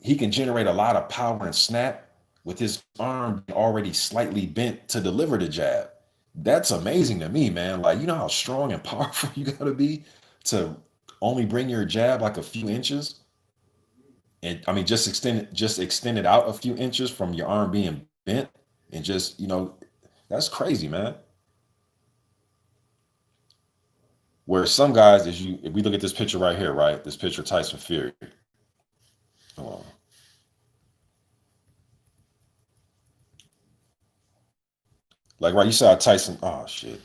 he can generate a lot of power and snap with his arm already slightly bent to deliver the jab. That's amazing to me, man. Like, you know how strong and powerful you got to be to only bring your jab like a few inches? And I mean, just extend it out a few inches from your arm being bent, and just that's crazy, man. Where some guys, if we look at this picture right here, right, this picture of Tyson Fury, oh, like right, you saw Tyson. Oh shit.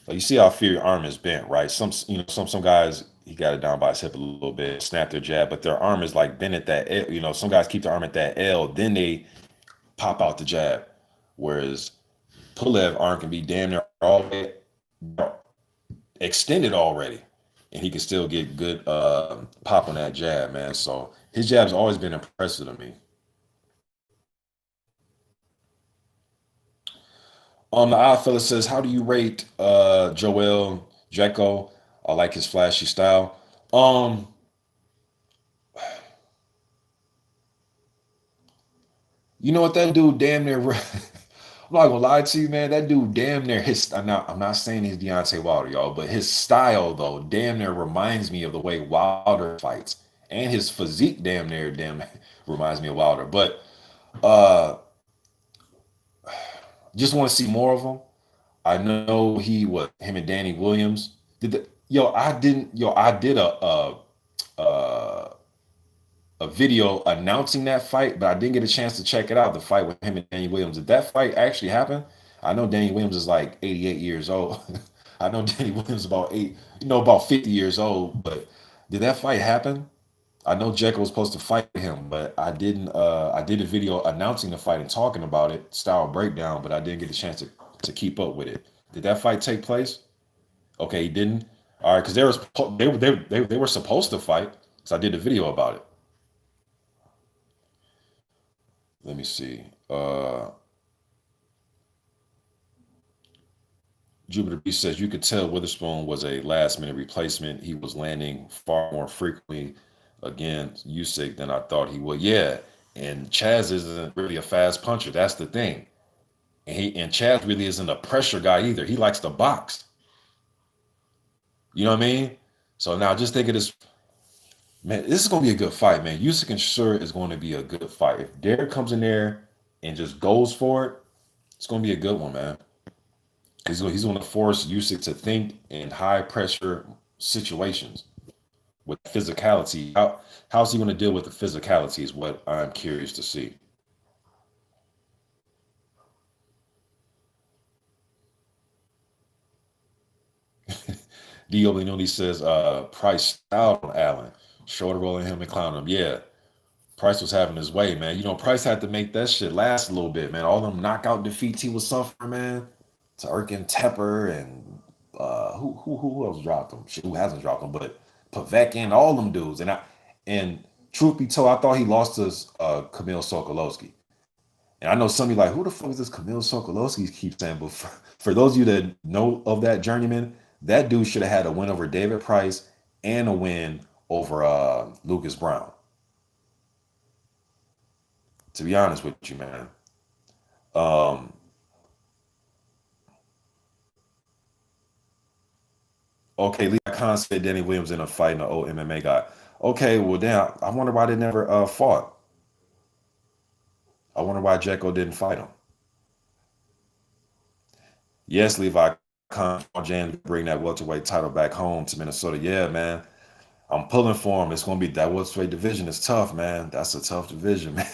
Like you see how Fury arm is bent, right? Some guys he got it down by his hip a little bit, snap their jab, but their arm is like bent at that L. Some guys keep their arm at that L, then they pop out the jab. Whereas Pulev arm can be damn near all the way extended already, and he can still get good pop on that jab, man. So his jab's always been impressive to me. The odd fella says, how do you rate Joel Jacko? I like his flashy style. Um, you know what, that dude damn near. I'm not gonna lie to you, man. That dude damn near his. I'm not saying he's Deontay Wilder, y'all, but his style though damn near reminds me of the way Wilder fights, and his physique damn reminds me of Wilder. But uh, just want to see more of him. I know him and Danny Williams did. I did a a video announcing that fight, but I didn't get a chance to check it out. The fight with him and Danny Williams. Did that fight actually happen? I know Danny Williams is like 88 years old. I know Danny Williams is about 50 years old. But did that fight happen? I know Jekyll was supposed to fight him, but I didn't. I did a video announcing the fight and talking about it, style breakdown, but I didn't get a chance to keep up with it. Did that fight take place? Okay, he didn't. All right, because they were supposed to fight. So I did a video about it. Let me see. Jupiter B says you could tell Witherspoon was a last minute replacement. He was landing far more frequently against Usyk than I thought he would. Yeah, and Chaz isn't really a fast puncher. That's the thing. And Chaz really isn't a pressure guy either. He likes to box. You know what I mean? So now just think of this, man. This is gonna be a good fight, man. Usyk and Chisora is going to be a good fight. If Derek comes in there and just goes for it, it's gonna be a good one, man. He's going to force Usyk to think in high pressure situations with physicality. How's he going to deal with the physicality is what I'm curious to see. Dio Benoni says, Price out on Allen, shoulder rolling him and clowning him. Yeah, Price was having his way, man. Price had to make that shit last a little bit, man. All them knockout defeats he was suffering, man. To Erkin Tepper and who else dropped him? Shit, who hasn't dropped him? But Povetkin, all them dudes. And truth be told, I thought he lost to Kamil Sokolowski. And I know some of you like, who the fuck is this Kamil Sokolowski? Keep saying, but for those of you that know of that journeyman, that dude should have had a win over David Price and a win over Lucas Brown. To be honest with you, man. Um, okay, Lee Khan said Danny Williams in a fight in an old MMA guy. Okay, well, damn, I wonder why they never fought. I wonder why Jacko didn't fight him. Yes, Levi Khan, Jan bring that welterweight title back home to Minnesota. Yeah, man. I'm pulling for him. It's gonna be that welterweight division is tough, man. That's a tough division, man.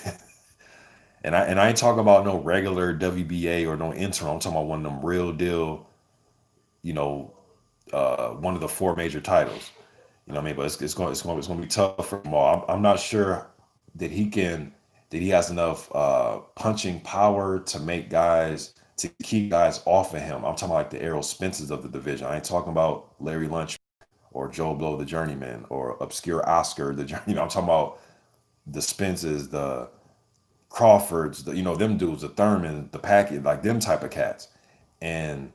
And I ain't talking about no regular WBA or no interim. I'm talking about one of them real deal, you know, one of the four major titles. You know what I mean? But it's going to be tough for him all. I'm not sure that he has enough punching power to keep guys off of him. I'm talking about like the Errol Spences of the division. I ain't talking about Larry Lunch or Joe Blow the Journeyman or obscure Oscar the Journey. I'm talking about the Spences, the Crawfords, them dudes, the Thurman, the Packard, like them type of cats. And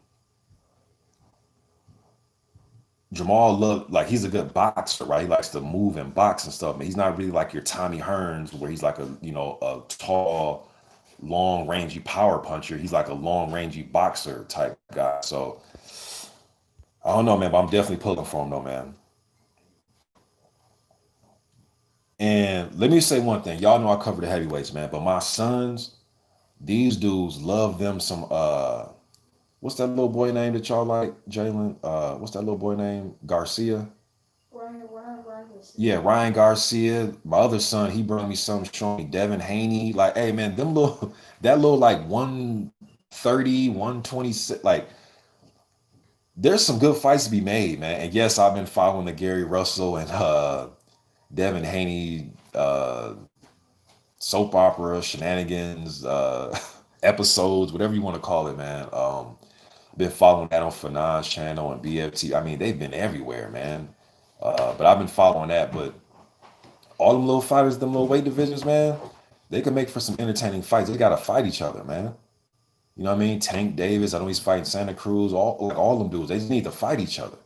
Jamal looked like he's a good boxer, right? He likes to move and box and stuff. But he's not really like your Tommy Hearns, where he's like a tall, long rangy power puncher. He's like a long rangy boxer type guy. So I don't know, man, but I'm definitely pulling for him though, man. And let me say one thing. Y'all know I cover the heavyweights, man. But my sons, these dudes love them some what's that little boy name that y'all like, Jalen? What's that little boy name? Garcia? Yeah, Ryan Garcia. My other son, he brought me some showing me Devin Haney. Like, hey man, them little that little like 130, 126, like there's some good fights to be made, man. And yes, I've been following the Gary Russell and Devin Haney soap opera shenanigans, episodes, whatever you want to call it, man. Been following that on Fanaz channel and BFT. I mean, they've been everywhere, man. But I've been following that. But all them little fighters, them little weight divisions, man, they can make for some entertaining fights. They gotta fight each other, man. You know what I mean? Tank Davis, I know he's fighting Santa Cruz. All them dudes, they just need to fight each other,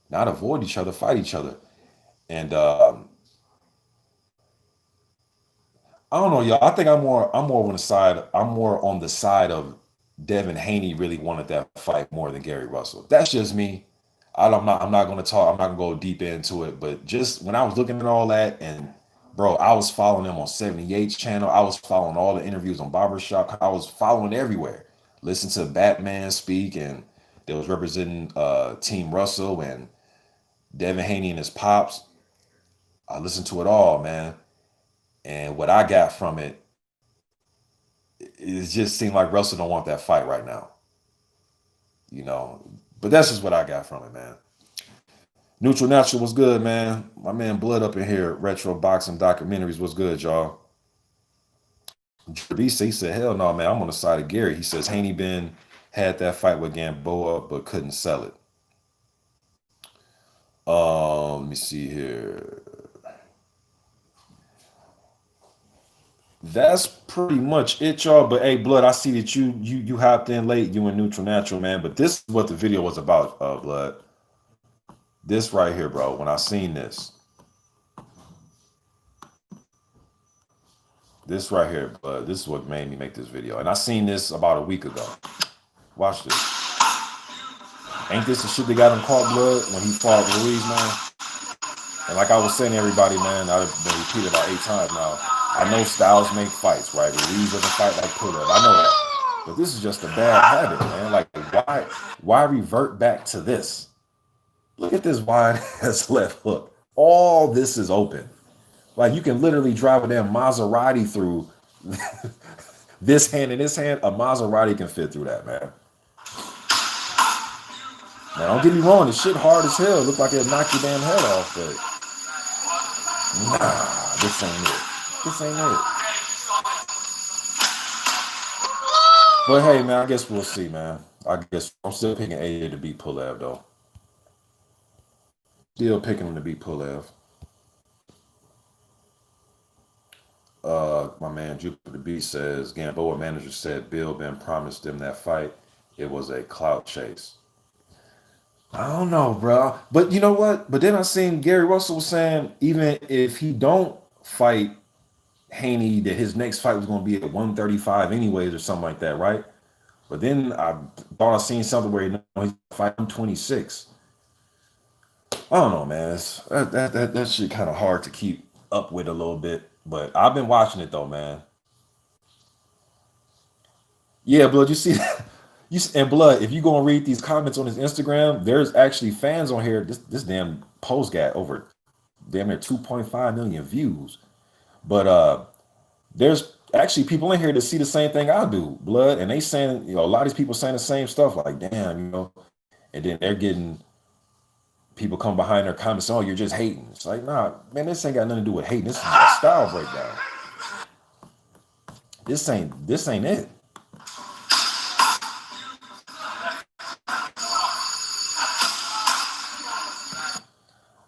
not avoid each other, fight each other. And I don't know, y'all. I think I'm more on the side of Devin Haney really wanted that fight more than Gary Russell. That's just me. I'm not gonna talk, I'm not gonna go deep into it, but just when I was looking at all that, and bro, I was following them on 78 channel, I was following all the interviews on Barbershop, I was following everywhere. Listen to Batman speak, and they was representing Team Russell and Devin Haney and his pops. I listened to it all, man. And what I got from it, it just seemed like Russell don't want that fight right now, you know. But that's just what I got from it, man. Neutral Natural was good, man. My man Blood up in here. Retro Boxing Documentaries was good, y'all. He said, hell no, man. I'm on the side of Gary. He says Haney been had that fight with Gamboa, but couldn't sell it. Let me see here. That's pretty much it, y'all. But hey, Blood, I see that you hopped in late, you and Neutral Natural, man. But this is what the video was about, Blood. This right here, bro. When I seen this right here, Blood, this is what made me make this video. And I seen this about a week ago. Watch this. Ain't this the shit that got him caught, Blood, when he fought Ruiz, man? And like I was saying to everybody, man, I've been repeated about 8 times now. I know styles make fights, right? Ruiz doesn't fight like Pulev. I know that. But this is just a bad habit, man. Like, why revert back to this? Look at this wide ass left hook. All this is open. Like, you can literally drive a damn Maserati through this hand and this hand. A Maserati can fit through that, man. Now, don't get me wrong. This shit hard as hell. Look like it'll knock your damn head off, but nah, this ain't it. This ain't it. But hey, man, I guess we'll see, man. I guess I'm still picking AJ to beat Pulev, though. Still picking him to beat Pulev. My man Jupiter B says Gamboa manager said Bill Ben promised them that fight. It was a clout chase. I don't know, bro. But you know what? But then I seen Gary Russell was saying even if he don't fight Haney, that his next fight was going to be at 135 anyways or something like that, right? But then I thought I seen something where he's fighting 26. I don't know, man. That shit kind of hard to keep up with a little bit. But I've been watching it though, man. Yeah, Blood, you see that? And Blood, if you go and read these comments on his Instagram, there's actually fans on here. This damn post got over damn near 2.5 million views. But there's actually people in here that see the same thing I do, Blood, and they saying, a lot of these people saying the same stuff, like, damn, and then they're getting people come behind their comments, oh, you're just hating. It's like, nah, man, this ain't got nothing to do with hating. This is a style breakdown. This ain't it.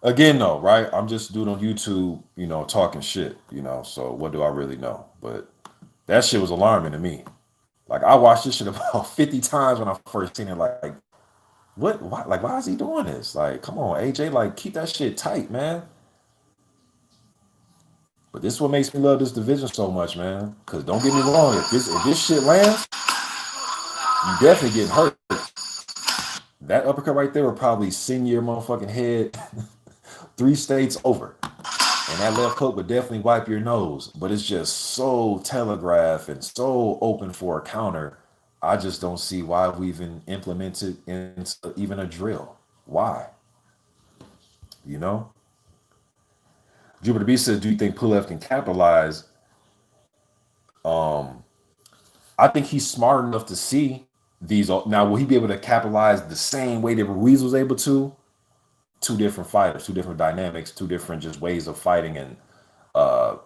Again, though, right? I'm just a dude on YouTube, talking shit, so what do I really know? But that shit was alarming to me. Like, I watched this shit about 50 times when I first seen it. Like, what? Why, like, why is he doing this? Like, come on, AJ, like, keep that shit tight, man. But this is what makes me love this division so much, man. Because don't get me wrong, if this shit lands, you definitely getting hurt. That uppercut right there will probably send your motherfucking head 3 states over. And that left hook would definitely wipe your nose, but it's just so telegraphed and so open for a counter. I just don't see why we even implemented into even a drill. Why? You know? Jupiter B says, do you think Pulev can capitalize? Um, I think he's smart enough to see these. Now, will he be able to capitalize the same way that Ruiz was able to? Two different fighters, two different dynamics, two different just ways of fighting uh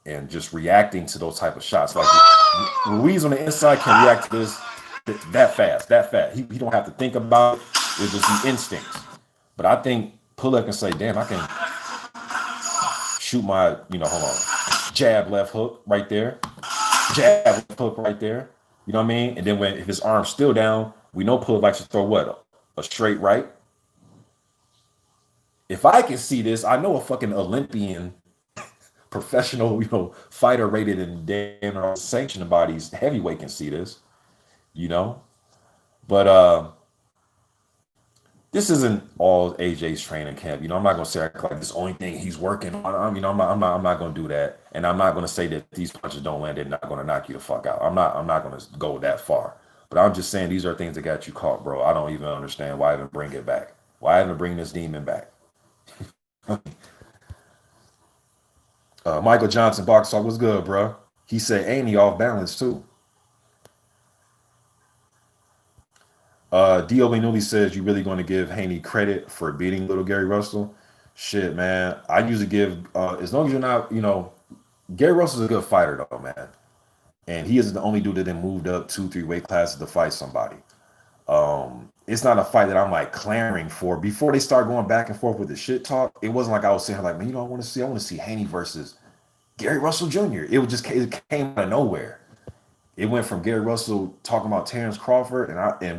and just reacting to those type of shots. Like Ruiz on the inside can react to this that fast, that fast. He don't have to think about it. It's just the instincts. But I think Pulev can say, damn, I can shoot my, hold on, jab left hook right there, jab left hook right there. You know what I mean? And then if his arm's still down, we know Pulev likes to throw what? A straight right. If I can see this, I know a fucking Olympian, professional, fighter rated in damn sanctioned bodies, heavyweight can see this, But this isn't all AJ's training camp. I'm not gonna say like this only thing he's working on. I'm not gonna do that, and I'm not gonna say that these punches don't land. They're not gonna knock you the fuck out. I'm not gonna go that far. But I'm just saying these are things that got you caught, bro. I don't even understand why even bring it back. Why even bring this demon back? Michael Johnson, box talk, what's good, bro? He said, ain't he off balance too? D.O.B. Newly says, you really going to give Haney credit for beating little Gary Russell? Shit, man. I usually give, as long as you're not, Gary Russell's a good fighter, though, man. And he is the only dude that then moved up 2-3 weight classes to fight somebody. It's not a fight that I'm like clamoring for. Before they start going back and forth with the shit talk, it wasn't like I was saying like, man, I want to see Haney versus Gary Russell Jr. It came out of nowhere. It went from Gary Russell talking about Terrence Crawford, and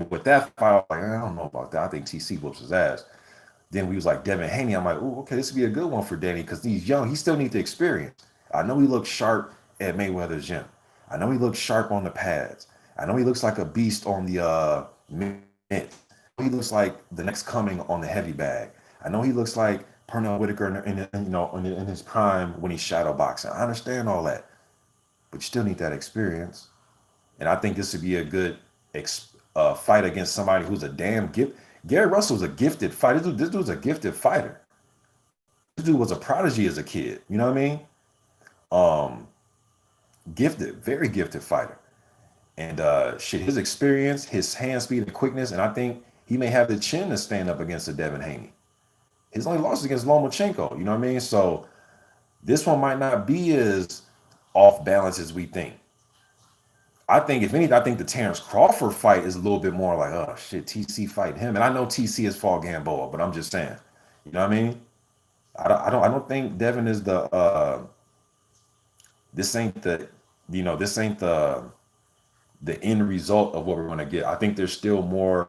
with that fight, I was like, I don't know about that. I think TC whoops his ass. Then we was like Devin Haney. I'm like, oh, okay, this would be a good one for Danny because he's young. He still needs the experience. I know he looks sharp at Mayweather's gym. I know he looks sharp on the pads. I know he looks like a beast on the minute. He looks like the next coming on the heavy bag. I know he looks like Pernell Whitaker in his prime when he's shadow boxing. I understand all that, but you still need that experience. And I think this would be a good fight against somebody who's a damn gift. Gary Russell's a gifted fighter. This dude's a gifted fighter. This dude was a prodigy as a kid. You know what I mean? Gifted, very gifted fighter. And his experience, his hand speed and quickness, and I think he may have the chin to stand up against a Devin Haney. His only loss against Lomachenko. You know what I mean? So this one might not be as off balance as we think. I think, if anything, I think the Terrence Crawford fight is a little bit more like, oh shit, TC fight him. And I know TC is fought Gamboa, but I'm just saying, you know what I mean? I don't think Devin is this ain't the end result of what we're going to get. I think there's still more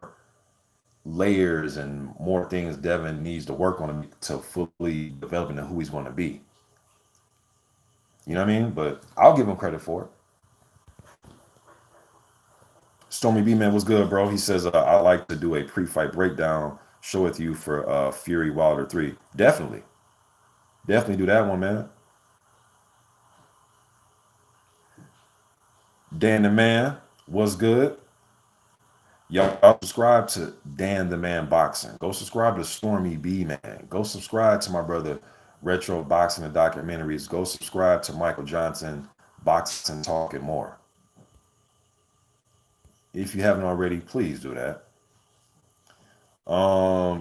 layers and more things Devin needs to work on to fully develop into who he's going to be. You know what I mean? But I'll give him credit for it. Stormy B Man was good, bro. He says, I like to do a pre-fight breakdown show with you for Fury Wilder 3. Definitely do that one, man. Dan the Man was good. Y'all subscribe to Dan the Man Boxing. Go subscribe to Stormy B Man. Go subscribe to my brother Retro Boxing and Documentaries. Go subscribe to Michael Johnson Boxing Talk and more. If you haven't already, please do that.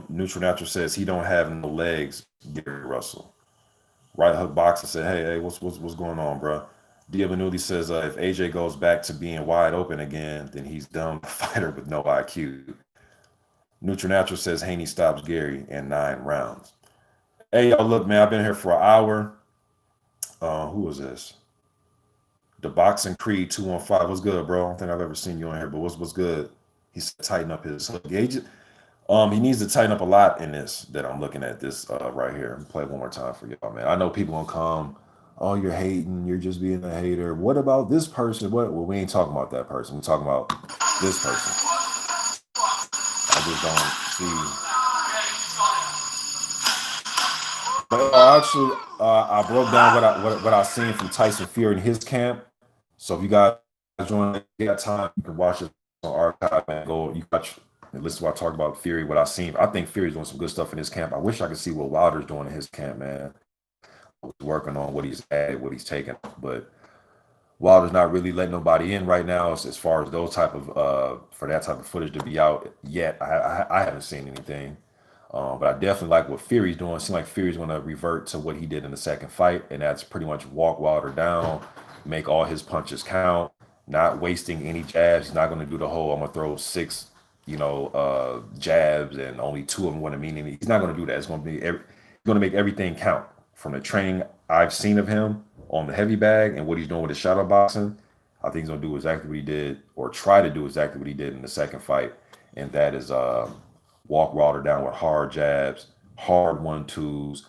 Neutral Natural says he don't have no legs, Gary Russell. Right Hook Boxer said, hey, what's going on, bro? Diabanuli says, if AJ goes back to being wide open again, then he's dumb fighter with no IQ. Neutral Natural says Haney stops Gary in 9 rounds. Hey, y'all, look, man, I've been here for an hour. Who was this? The Boxing Creed 215. What's good, bro? I don't think I've ever seen you on here, but what's good? He said tighten up his hook gauge. He needs to tighten up a lot in this that I'm looking at this right here. Play it one more time for y'all, man. I know people gonna come, oh, you're hating, you're just being a hater. What about this person? Well, we ain't talking about that person. We're talking about this person. I just don't see. But I actually, I broke down what I seen from Tyson Fury in his camp. So if you guys join, you got time, you can watch it on archive and go. You got and listen to what I talked about Fury. What I seen, I think Fury's doing some good stuff in his camp. I wish I could see what Wilder's doing in his camp, man. Working on what he's added, what he's taken, but Wilder's not really letting nobody in right now as far as those type of for that type of footage to be out yet. I haven't seen anything. But I definitely like what Fury's doing. It seems like Fury's going to revert to what he did in the second fight, and that's pretty much walk Wilder down, make all his punches count, not wasting any jabs. He's not going to do the whole I'm going to throw six, jabs and only two of them want to mean anything. He's not going to do that. It's going to be going to make everything count. From the training I've seen of him on the heavy bag and what he's doing with his shadow boxing, I think he's going to do exactly what he did, or try to do exactly what he did in the second fight, and that is walk Wilder down with hard jabs, hard one twos,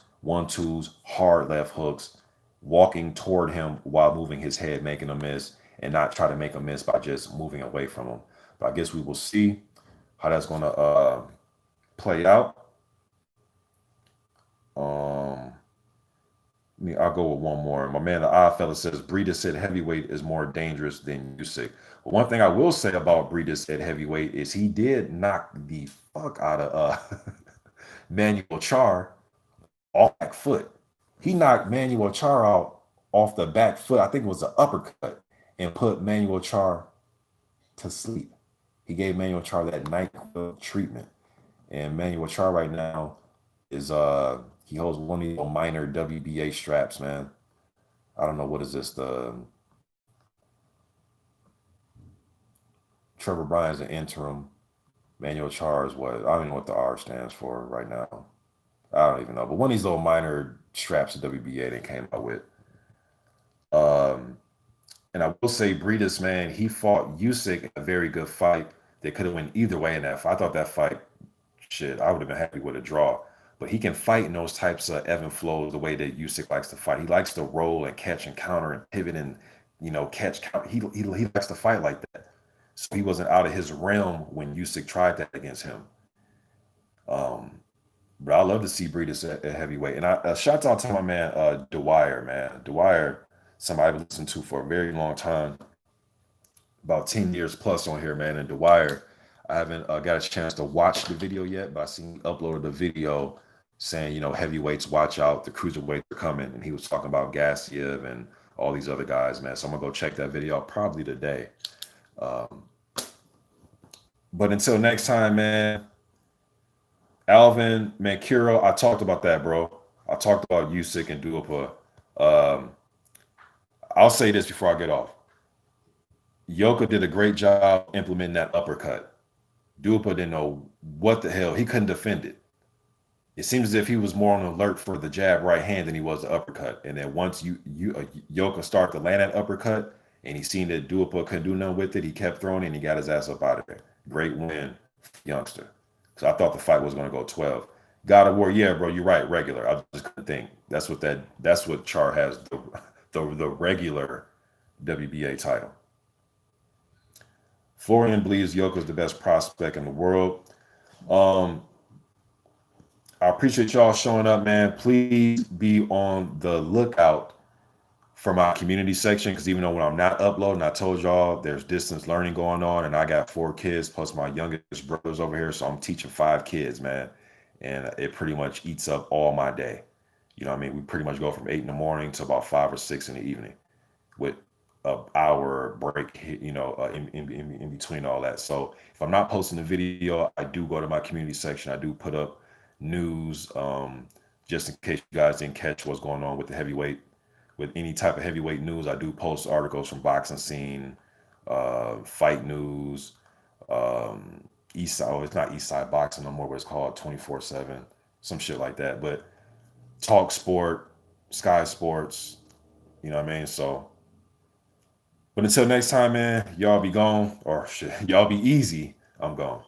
hard left hooks, walking toward him while moving his head, making a miss, and not try to make a miss by just moving away from him. But I guess we will see how that's going to play out. I'll go with one more. My man, the odd fella, says Breida said heavyweight is more dangerous than Usyk. But one thing I will say about Breida at heavyweight is he did knock the fuck out of Manuel Char off back foot. He knocked Manuel Char out off the back foot. I think it was an uppercut, and put Manuel Char to sleep. He gave Manuel Char that night treatment. And Manuel Char right now is he holds one of these minor WBA straps, man. I don't know, what is this? The Trevor Bryan's an interim. Manuel Char is what? I don't even know what the R stands for right now. I don't even know. But one of these little minor straps that WBA they came out with. And I will say, Breida, man, he fought Usyk in a very good fight. They could have went either way in that fight. I thought that fight, shit, I would have been happy with a draw. But he can fight in those types of ebb and flows the way that Usyk likes to fight. He likes to roll and catch and counter and pivot and, catch. He likes to fight like that. So he wasn't out of his realm when Usyk tried that against him. But I love to see Breida at heavyweight. And I shout out to my man, Dwyer, man. Dwyer, somebody I've listened to for a very long time, about 10 years plus on here, man. And Dwyer, I haven't got a chance to watch the video yet, but I seen he uploaded the video saying, heavyweights, watch out, the cruiserweights are coming. And he was talking about Gassiev and all these other guys, man. So I'm going to go check that video out probably today. But until next time, man, Alvin Mancuro, I talked about that, bro. I talked about Usyk and Duhaupas. I'll say this before I get off. Yoka did a great job implementing that uppercut. Duhaupas didn't know what the hell. He couldn't defend it. It seems as if he was more on alert for the jab right hand than he was the uppercut. And then once Yoka started to land that uppercut and he seen that Duhaupas couldn't do nothing with it, he kept throwing it and he got his ass up out of there. Great win, youngster. Because I thought the fight was going to go 12. God of War, yeah, bro, you're right, regular. I just couldn't think. That's what Char has, the regular WBA title. Florian believes Yoka's the best prospect in the world. I appreciate y'all showing up, man. Please be on the lookout for my community section, because even though when I'm not uploading, I told y'all there's distance learning going on, and I got 4 kids plus my youngest brother's over here, so I'm teaching 5 kids, man, and it pretty much eats up all my day. You know what I mean? We pretty much go from 8 in the morning to about 5 or 6 in the evening with an hour break, in between all that. So if I'm not posting a video, I do go to my community section. I do put up news, just in case you guys didn't catch what's going on with the heavyweight. With any type of heavyweight news, I do post articles from Boxing Scene, Fight News, Eastside. Oh, it's not Eastside Boxing no more, but it's called 24/7, some shit like that. But Talk Sport, Sky Sports, you know what I mean? So, but until next time, man, y'all be gone, or shit, y'all be easy. I'm gone.